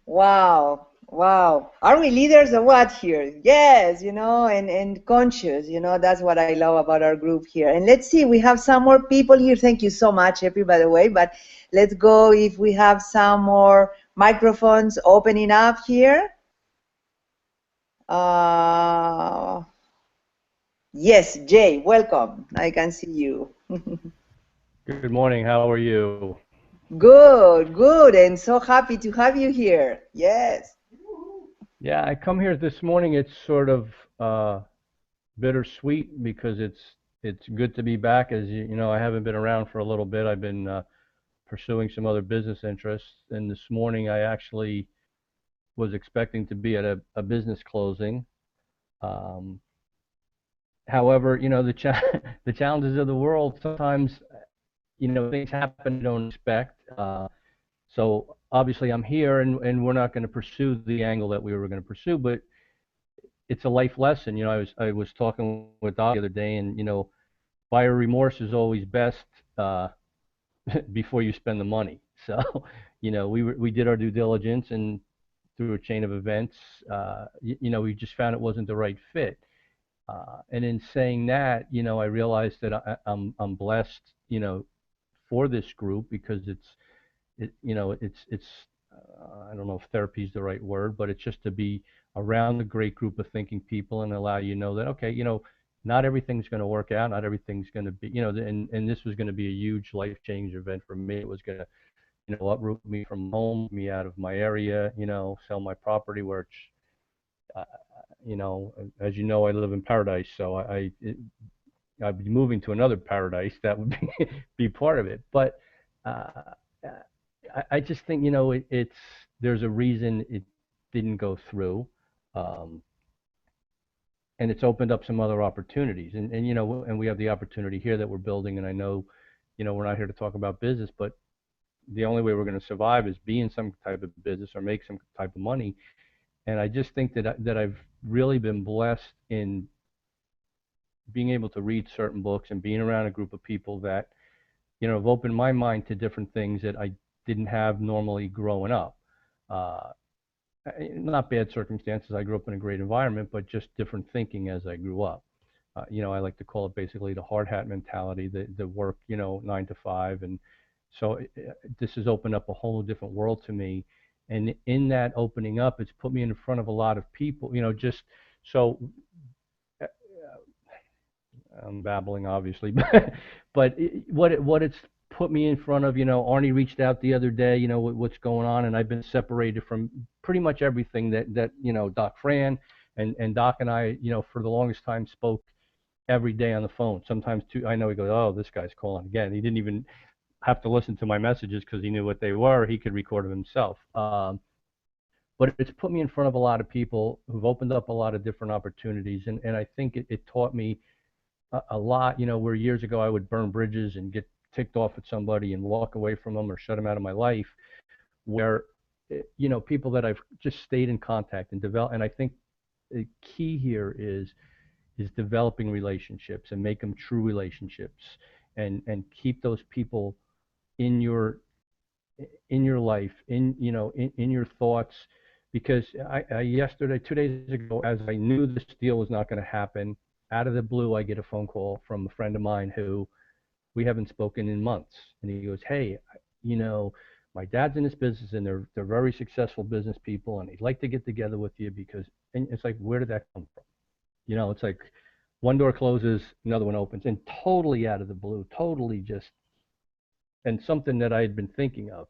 Wow. Wow. Are we leaders or what here? Yes, you know, and conscious, you know, that's what I love about our group here. And let's see, we have some more people here. Thank you so much, Epi, by the way. But let's go if we have some more microphones opening up here. Yes, Jay, welcome. I can see you. Good morning. How are you? Good, good, and so happy to have you here. Yes. Yeah, I come here this morning. It's sort of bittersweet because it's good to be back. As you know, I haven't been around for a little bit. I've been pursuing some other business interests, and this morning I actually was expecting to be at a business closing. However, you know, the challenges of the world sometimes, you know, things happen you don't expect. So obviously I'm here, and we're not going to pursue the angle that we were going to pursue, but it's a life lesson. You know, I was talking with Doc the other day, and you know, buyer remorse is always best before you spend the money. So, you know, we did our due diligence, and through a chain of events, you know, we just found it wasn't the right fit. And in saying that, you know, I realized that I'm blessed, you know, for this group because you know, it's I don't know if therapy is the right word, but it's just to be around a great group of thinking people and allow you to know that, okay, you know, not everything's going to work out, not everything's going to be, you know, and this was going to be a huge life-changing event for me. It was going to, you know, uproot me from home, me out of my area, you know, sell my property, which, you know, as you know, I live in paradise, so I'd be moving to another paradise. That would be part of it. But I just think, you know, there's a reason it didn't go through, and it's opened up some other opportunities. And you know, and we have the opportunity here that we're building. And I know, you know, we're not here to talk about business, but the only way we're going to survive is be in some type of business or make some type of money. And I just think that I've really been blessed in being able to read certain books and being around a group of people that, you know, have opened my mind to different things that I didn't have normally growing up. Not bad circumstances. I grew up in a great environment, but just different thinking as I grew up. You know, I like to call it basically the hard hat mentality, the work, you know, 9 to 5. And so this has opened up a whole different world to me. And in that opening up, it's put me in front of a lot of people, you know, just so I'm babbling, obviously, but what it's put me in front of, you know, Arnie reached out the other day, you know, what's going on, and I've been separated from pretty much everything that you know, Doc Fran and Doc and I, you know, for the longest time spoke every day on the phone. Sometimes too, I know he goes, oh, this guy's calling again. He didn't even have to listen to my messages because he knew what they were. He could record them himself. But it's put me in front of a lot of people who've opened up a lot of different opportunities, and I think it taught me a lot. You know, where years ago I would burn bridges and get ticked off at somebody and walk away from them or shut them out of my life, where, you know, people that I've just stayed in contact and developed. And I think the key here is developing relationships and make them true relationships, and keep those people in your life, in, you know, in your thoughts. Because I yesterday, 2 days ago, as I knew this deal was not going to happen, out of the blue, I get a phone call from a friend of mine who we haven't spoken in months. And he goes, hey, you know, my dad's in this business, and they're very successful business people, and they'd like to get together with you because, and it's like, where did that come from? You know, it's like one door closes, another one opens, and totally out of the blue, totally just, and something that I had been thinking of.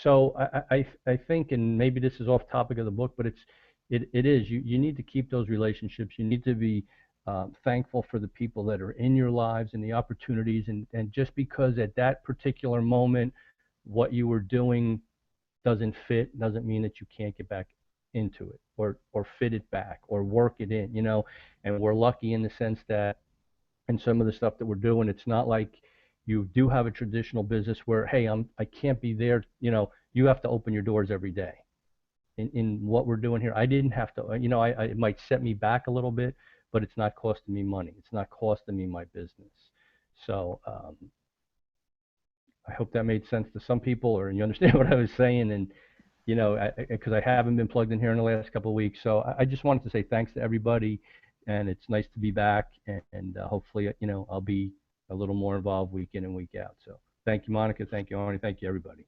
So I think, and maybe this is off topic of the book, but it is, you need to keep those relationships. You need to be thankful for the people that are in your lives and the opportunities, and just because at that particular moment what you were doing doesn't fit, doesn't mean that you can't get back into it or fit it back or work it in, you know. And we're lucky in the sense that in some of the stuff that we're doing, it's not like you do have a traditional business where, hey, I can't be there, you know, you have to open your doors every day. In what we're doing here, I didn't have to, you know, it might set me back a little bit, but it's not costing me money. It's not costing me my business. So I hope that made sense to some people, or you understand what I was saying. And, you know, because I haven't been plugged in here in the last couple of weeks. So I just wanted to say thanks to everybody, and it's nice to be back, and hopefully, you know, I'll be a little more involved week in and week out. So thank you, Monica. Thank you, Arnie. Thank you, everybody.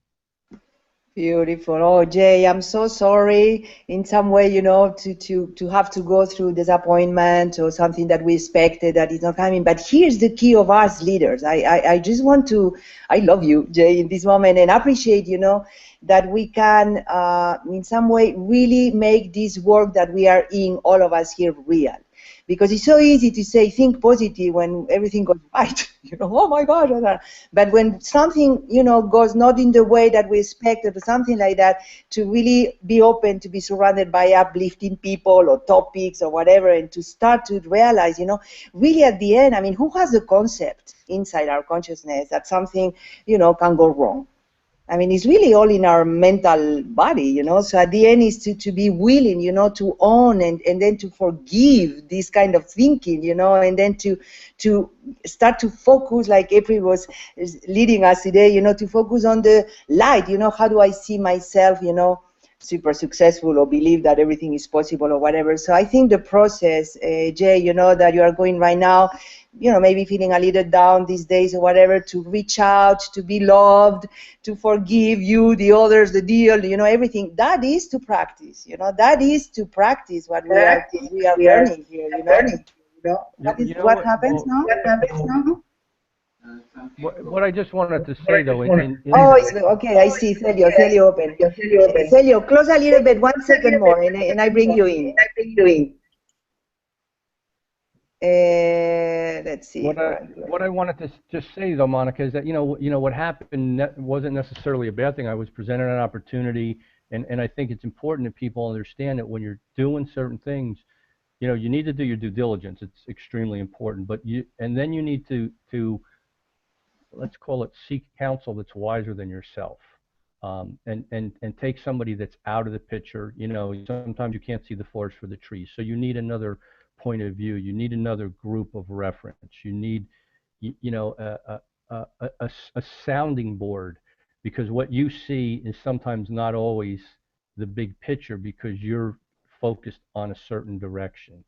Beautiful. Oh, Jay, I'm so sorry in some way, you know, to have to go through disappointment or something that we expected that is not coming. But here's the key of us leaders. I just want to, I love you, Jay, in this moment, and appreciate, you know, that we can, in some way, really make this work that we are in, all of us here, real. Because it's so easy to say, think positive when everything goes right, you know, oh my God. But when something, you know, goes not in the way that we expected or something like that, to really be open to be surrounded by uplifting people or topics or whatever, and to start to realize, you know, really at the end, I mean, who has the concept inside our consciousness that something, you know, can go wrong? I mean, it's really all in our mental body, you know. So at the end is to be willing, you know, to own and then to forgive this kind of thinking, you know, and then to start to focus, like April was leading us today, you know, to focus on the light, you know, how do I see myself, you know, super successful, or believe that everything is possible or whatever. So I think the process, Jay, you know, that you are going right now, you know, maybe feeling a little down these days or whatever, to reach out, to be loved, to forgive you, the others, the deal, you know, everything, that is to practice, you know, that is to practice what we are learning here, you know. What happens now? What I just wanted to say, though, okay, I see, Celio open. Celio, close a little bit, 1 second more, and I bring you in. Let's see. What I wanted to just say, though, Monica, is that, you know what happened wasn't necessarily a bad thing. I was presented an opportunity, and I think it's important that people understand that when you're doing certain things, you know, you need to do your due diligence. It's extremely important. But then you need to let's call it, seek counsel that's wiser than yourself, and take somebody that's out of the picture. You know, sometimes you can't see the forest for the trees, so you need another point of view. You need another group of reference. You need, you know, a sounding board, because what you see is sometimes not always the big picture, because you're focused on a certain direction,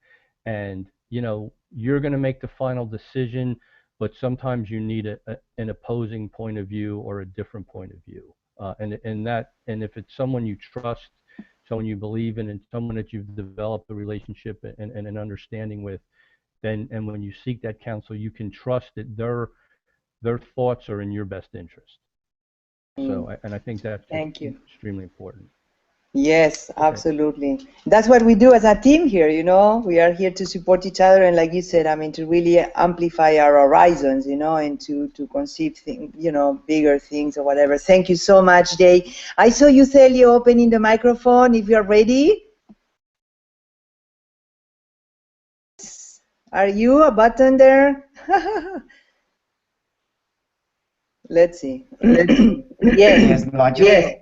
and you know, you're going to make the final decision, but sometimes you need an opposing point of view or a different point of view, and if it's someone you trust, someone you believe in, and someone that you've developed a relationship and an understanding with, then, and when you seek that counsel, you can trust that their thoughts are in your best interest. So, and I think that's extremely important. Yes, absolutely. That's what we do as a team here, you know. We are here to support each other, and like you said, I mean, to really amplify our horizons, you know, and to conceive things, you know, bigger things or whatever. Thank you so much, Jay. I saw you, Celio, opening the microphone. If you're ready. Are you a button there? Let's see. Yes, no, just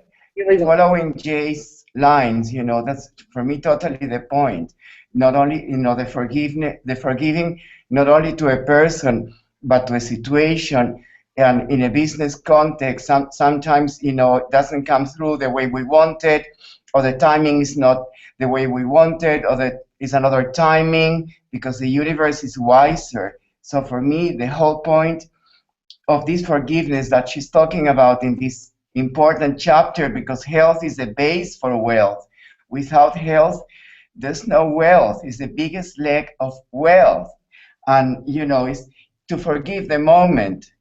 following Jay's lines, you know, that's for me totally the point. Not only, you know, the forgiving, not only to a person, but to a situation. And in a business context, sometimes, you know, it doesn't come through the way we wanted, or the timing is not the way we wanted, or that is another timing, because the universe is wiser. So for me, the whole point of this forgiveness that she's talking about in this important chapter because health is the base for wealth. Without health, there's no wealth. It's the biggest leg of wealth. And, you know, it's to forgive the moment,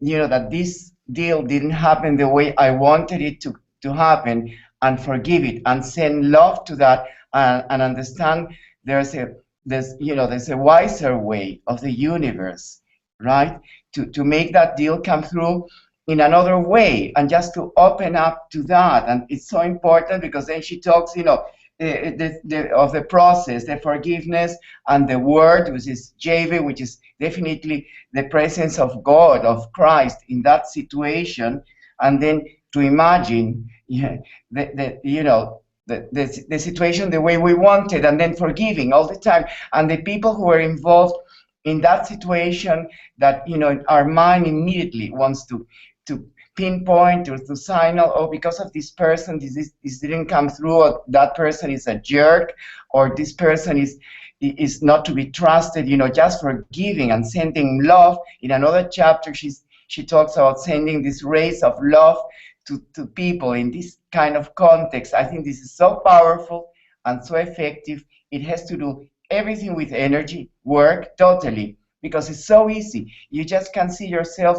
you know, that this deal didn't happen the way I wanted it to happen, and forgive it and send love to that, and understand there's a wiser way of the universe, right? To make that deal come through in another way, and just to open up to that. And it's so important because then she talks, you know, of the process, the forgiveness, and the word, which is JV, which is definitely the presence of God, of Christ in that situation, and then to imagine the situation the way we wanted, and then forgiving all the time, and the people who are involved in that situation that, you know, our mind immediately wants to pinpoint or to signal, oh, because of this person, this didn't come through, or that person is a jerk, or this person is not to be trusted. You know, just forgiving and sending love. In another chapter, she talks about sending this rays of love to people in this kind of context. I think this is so powerful and so effective. It has to do everything with energy, work, totally, because it's so easy. You just can see yourself.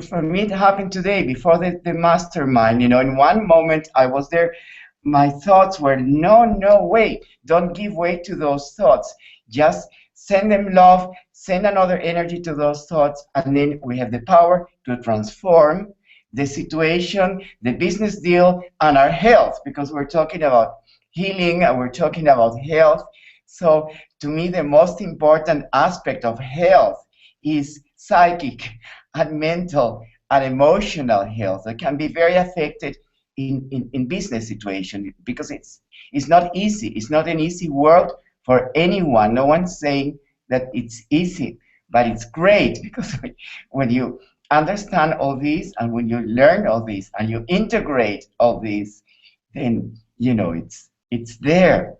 For me, it happened today before the mastermind. You know, in one moment I was there, my thoughts were, no way, don't give way to those thoughts. Just send them love, send another energy to those thoughts, and then we have the power to transform the situation, the business deal, and our health, because we're talking about healing and we're talking about health. So to me, the most important aspect of health is psychic and mental and emotional health that can be very affected in business situation, because it's not easy. It's not an easy world for anyone. No one's saying that it's easy, but it's great, because when you understand all this, and when you learn all this, and you integrate all this, then, you know, it's there.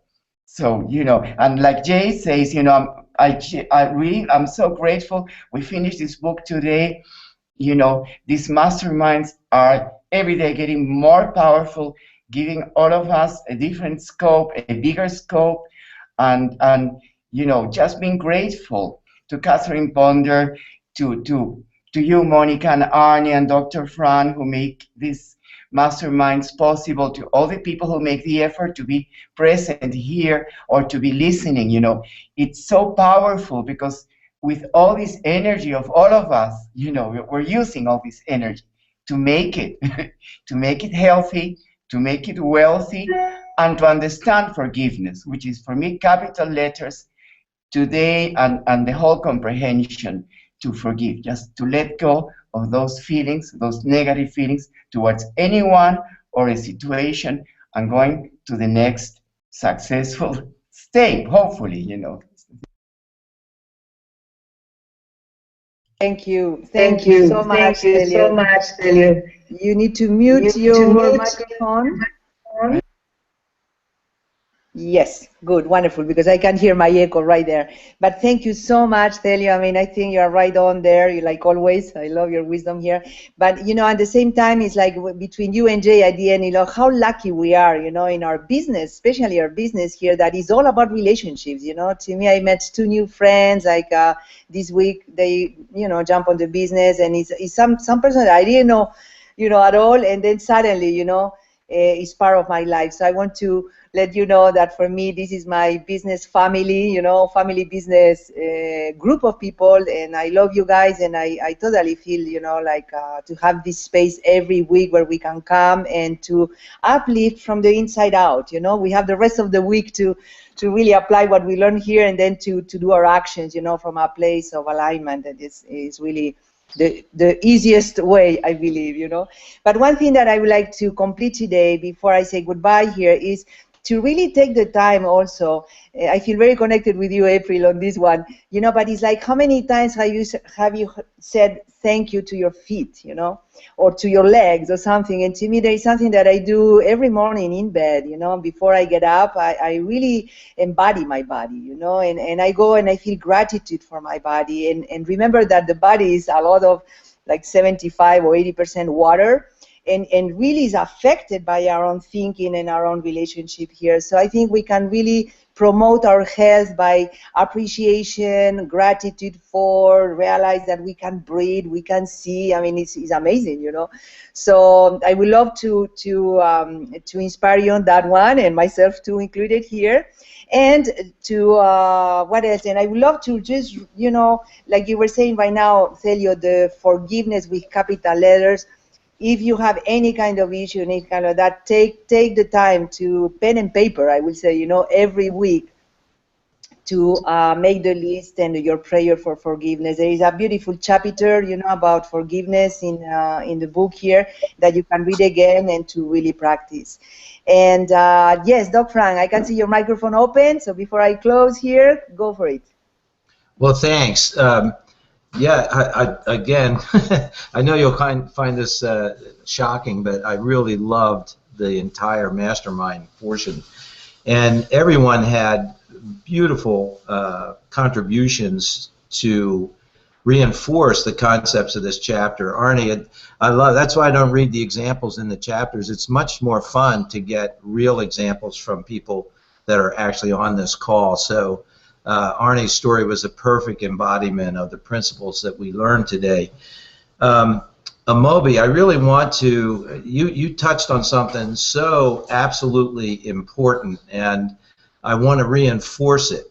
So, you know, and like Jay says, you know, I'm so grateful we finished this book today. You know, these masterminds are every day getting more powerful, giving all of us a different scope, a bigger scope, and you know, just being grateful to Catherine Ponder, to you, Monica, and Arnie, and Dr. Fran, who make these masterminds possible, to all the people who make the effort to be present here or to be listening. You know, it's so powerful, because with all this energy of all of us, you know, we're using all this energy to make it, to make it healthy, to make it wealthy, and to understand forgiveness, which is, for me, capital letters today, and the whole comprehension, to forgive, just to let go of those feelings, those negative feelings towards anyone or a situation, and going to the next successful state, hopefully, you know. Thank you. Thank you so much, Delio. You need to mute your microphone. Yes, good, wonderful, because I can hear my echo right there. But thank you so much, Delio. I mean, I think you're right on there. You, like always, I love your wisdom here. But, you know, at the same time, it's like between you and Jay at the end, you know, how lucky we are, you know, in our business, especially our business here, that is all about relationships, you know. To me, I met 2 new friends, like this week, they, you know, jump on the business, and it's some person that I didn't know, you know, at all, and then suddenly, you know, is part of my life. So I want to let you know that for me, this is my business family, you know, family business group of people, and I love you guys, and I totally feel, you know, like to have this space every week where we can come and to uplift from the inside out, you know. We have the rest of the week to really apply what we learn here, and then to do our actions, you know, from a place of alignment. That is really the easiest way, I believe, you know. But one thing that I would like to complete today before I say goodbye here is to really take the time also. I feel very connected with you, April, on this one, you know, but it's like, how many times have you said thank you to your feet, you know, or to your legs or something? And to me, there is something that I do every morning in bed, you know, before I get up. I really embody my body, you know, and I go and I feel gratitude for my body, and remember that the body is a lot of like 75 or 80% water. and really is affected by our own thinking and our own relationship here. So I think we can really promote our health by appreciation, gratitude for, realize that we can breathe, we can see. I mean, it's amazing, you know. So I would love to inspire you on that one, and myself too included here. And to what else? And I would love to just, you know, like you were saying right now, Celio, the forgiveness with capital letters. If you have any kind of issue, any kind of that, take the time to pen and paper, I would say, you know, every week to make the list and your prayer for forgiveness. There is a beautiful chapter, you know, about forgiveness in the book here that you can read again and to really practice. And yes, Doc Frank, I can see your microphone open, so before I close here, go for it. Well, thanks. Yeah, again, I know you'll find this shocking, but I really loved the entire mastermind portion. And everyone had beautiful contributions to reinforce the concepts of this chapter. Arnie, that's why I don't read the examples in the chapters. It's much more fun to get real examples from people that are actually on this call. So Arnie's story was a perfect embodiment of the principles that we learned today. Amobi, I really want to, you touched on something so absolutely important, and I want to reinforce it.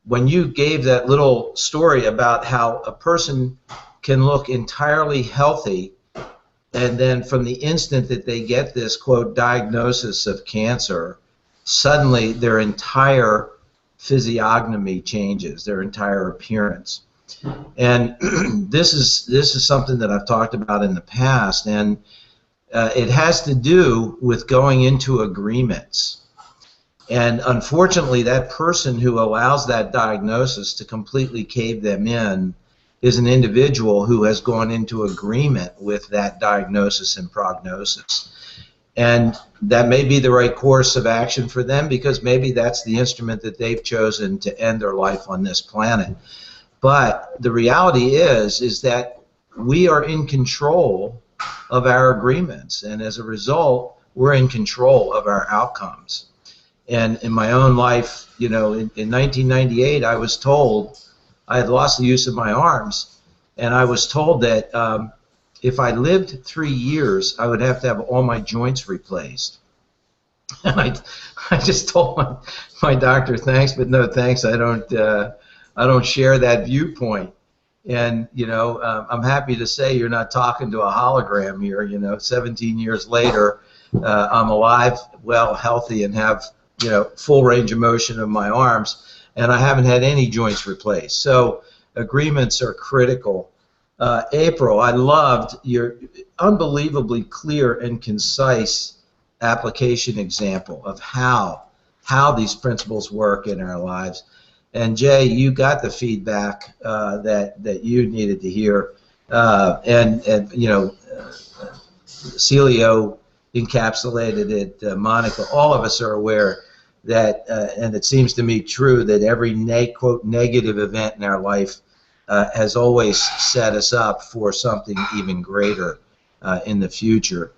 When you gave that little story about how a person can look entirely healthy, and then from the instant that they get this, quote, diagnosis of cancer, suddenly their entire physiognomy changes, their entire appearance. And this is something that I've talked about in the past, and it has to do with going into agreements. And unfortunately, that person who allows that diagnosis to completely cave them in is an individual who has gone into agreement with that diagnosis and prognosis. And that may be the right course of action for them, because maybe that's the instrument that they've chosen to end their life on this planet. But the reality is that we are in control of our agreements, and as a result, we're in control of our outcomes. And in my own life, you know, in 1998, I was told I had lost the use of my arms, and I was told that if I lived 3 years, I would have to have all my joints replaced. And I just told my doctor, thanks, but no thanks. I don't share that viewpoint. And you know, I'm happy to say you're not talking to a hologram here. You know, 17 years later, I'm alive, well, healthy, and have, you know, full range of motion of my arms, and I haven't had any joints replaced. So agreements are critical. April, I loved your unbelievably clear and concise application example of how these principles work in our lives. And Jay, you got the feedback that you needed to hear, and you know, Celio encapsulated it. Monica, all of us are aware that, and it seems to me true, that every quote negative event in our life has always set us up for something even greater in the future.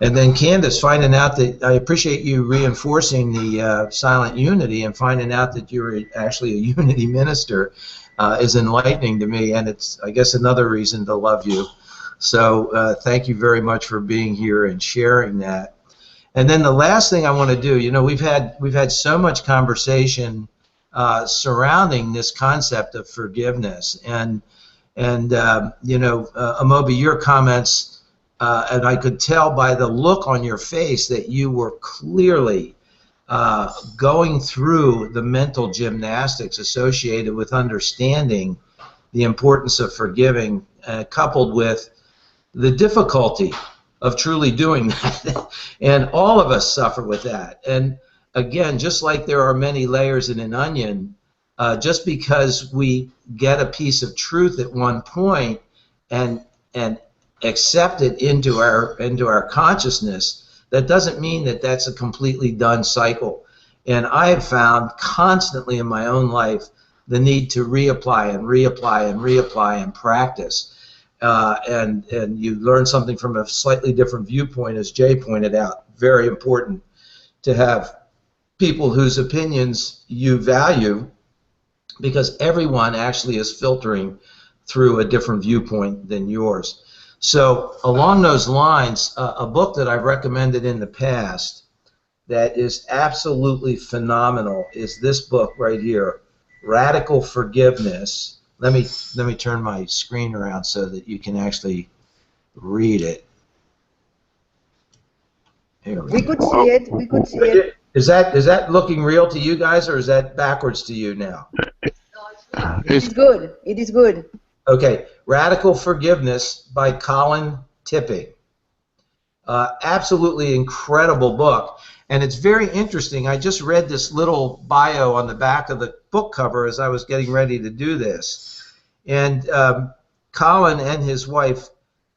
And then Candace, finding out that, I appreciate you reinforcing the silent unity, and finding out that you're actually a unity minister is enlightening to me, and it's, I guess, another reason to love you. So thank you very much for being here and sharing that. And then the last thing I want to do, you know, we've had so much conversation surrounding this concept of forgiveness, and you know, Amobi, your comments, and I could tell by the look on your face that you were clearly going through the mental gymnastics associated with understanding the importance of forgiving, coupled with the difficulty of truly doing that. And all of us suffer with that. And again, just like there are many layers in an onion, just because we get a piece of truth at one point and accept it into our consciousness, that doesn't mean that that's a completely done cycle. And I have found constantly in my own life the need to reapply and reapply and reapply and practice. and you learn something from a slightly different viewpoint, as Jay pointed out. Very important to have people whose opinions you value, because everyone actually is filtering through a different viewpoint than yours. So along those lines, a book that I've recommended in the past that is absolutely phenomenal is this book right here, Radical Forgiveness. Let me turn my screen around so that you can actually read it. Here We could see it. We could see it. Is that looking real to you guys, or is that backwards to you now? It is good. It is good. Okay, Radical Forgiveness by Colin Tipping. Absolutely incredible book, and it's very interesting. I just read this little bio on the back of the book cover as I was getting ready to do this. And Colin and his wife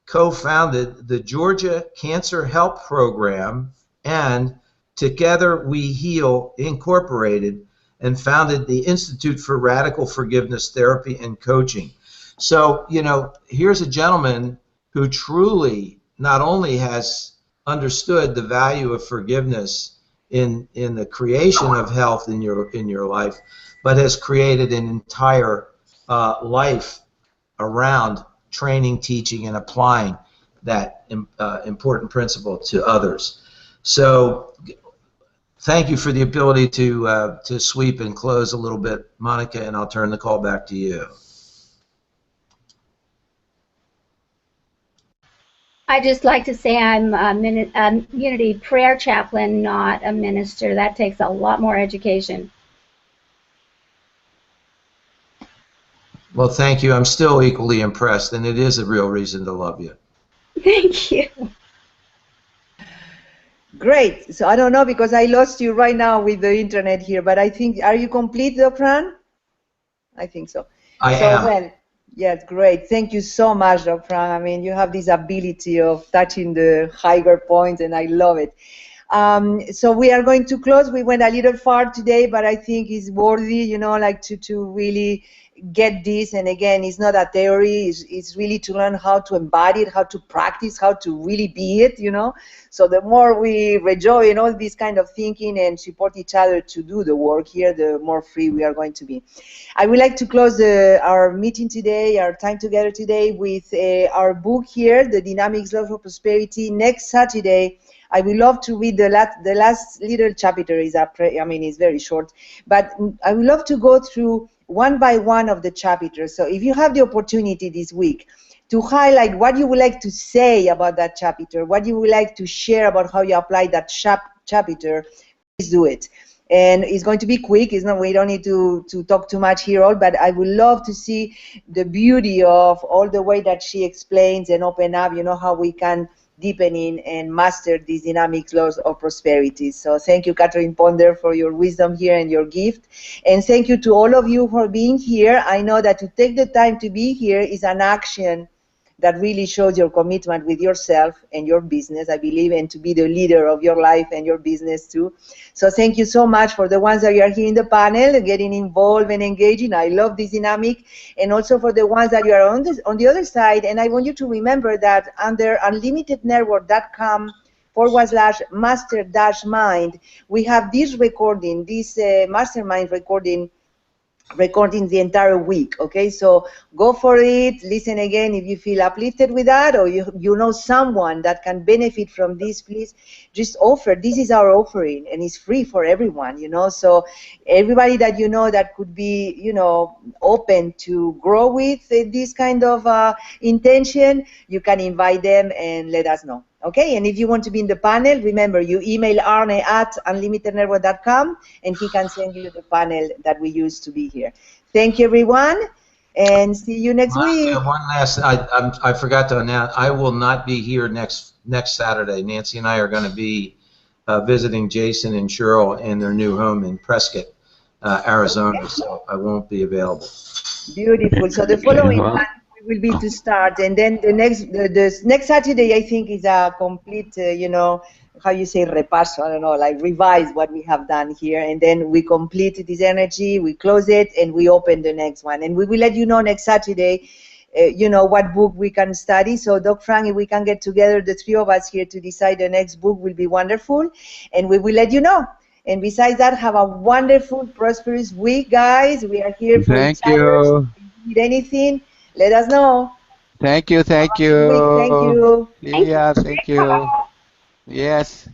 co-founded the Georgia Cancer Help Program and Together We Heal Incorporated, and founded the Institute for Radical Forgiveness Therapy and Coaching. So, you know, here's a gentleman who truly not only has understood the value of forgiveness in the creation of health in your life, but has created an entire life around training, teaching, and applying that important principle to others. So thank you for the ability to sweep and close a little bit, Monica, and I'll turn the call back to you. I just like to say I'm a Unity prayer chaplain, not a minister. That takes a lot more education. Well, thank you. I'm still equally impressed, and it is a real reason to love you. Thank you. Great. So I don't know, because I lost you right now with the internet here, but I think, are you complete, Dr. I think so. I am. Well, yes, great. Thank you so much, Dr. I mean, you have this ability of touching the higher points, and I love it. So we are going to close. We went a little far today, but I think it's worthy, you know, like to really get this. And again, it's not a theory, it's really to learn how to embody it, how to practice, how to really be it, you know. So the more we rejoice in all this kind of thinking and support each other to do the work here, the more free we are going to be. I would like to close our meeting today, our time together today, with our book here, The Dynamics Laws of Prosperity. Next Saturday, I would love to read the last little chapter. I mean, it's very short, but I would love to go through one by one of the chapters. So if you have the opportunity this week to highlight what you would like to say about that chapter, what you would like to share about how you apply that chapter, please do it. And it's going to be quick. It's not, we don't need to talk too much here, all, but I would love to see the beauty of all the way that she explains and open up, you know, how we can deepen in and master these dynamic laws of prosperity. So thank you, Catherine Ponder, for your wisdom here and your gift. And thank you to all of you for being here. I know that to take the time to be here is an action that really shows your commitment with yourself and your business, I believe, and to be the leader of your life and your business too. So thank you so much for the ones that are here in the panel, getting involved and engaging. I love this dynamic. And also for the ones that you are on the other side. And I want you to remember that under unlimitednetwork.com/master-mind, we have this recording, this mastermind recording the entire week. Okay, so go for it, listen again if you feel uplifted with that, or you know someone that can benefit from this. Please just offer. This is our offering, and it's free for everyone, you know. So everybody that you know that could be, you know, open to grow with this kind of intention, you can invite them and let us know. Okay, and if you want to be in the panel, remember, you email Arne at unlimitednetwork.com, and he can send you the panel that we use to be here. Thank you, everyone, and see you next week. One last, I forgot to announce, I will not be here next Saturday. Nancy and I are going to be visiting Jason and Cheryl in their new home in Prescott, Arizona, so I won't be available. Beautiful. So the following one will be to start, and then the next Saturday, I think, is a complete, you know, how you say, repaso, I don't know, like revise what we have done here, and then we complete this energy, we close it, and we open the next one. And we will let you know next Saturday you know, what book we can study. So Doc Frank, if we can get together, the three of us here, to decide the next book, will be wonderful, and we will let you know. And besides that, have a wonderful, prosperous week, guys. We are here for Thank each other. you. If you need anything, let us know. Thank you. Thank Have a good week. Thank you. you. Yeah, thank you. Yes.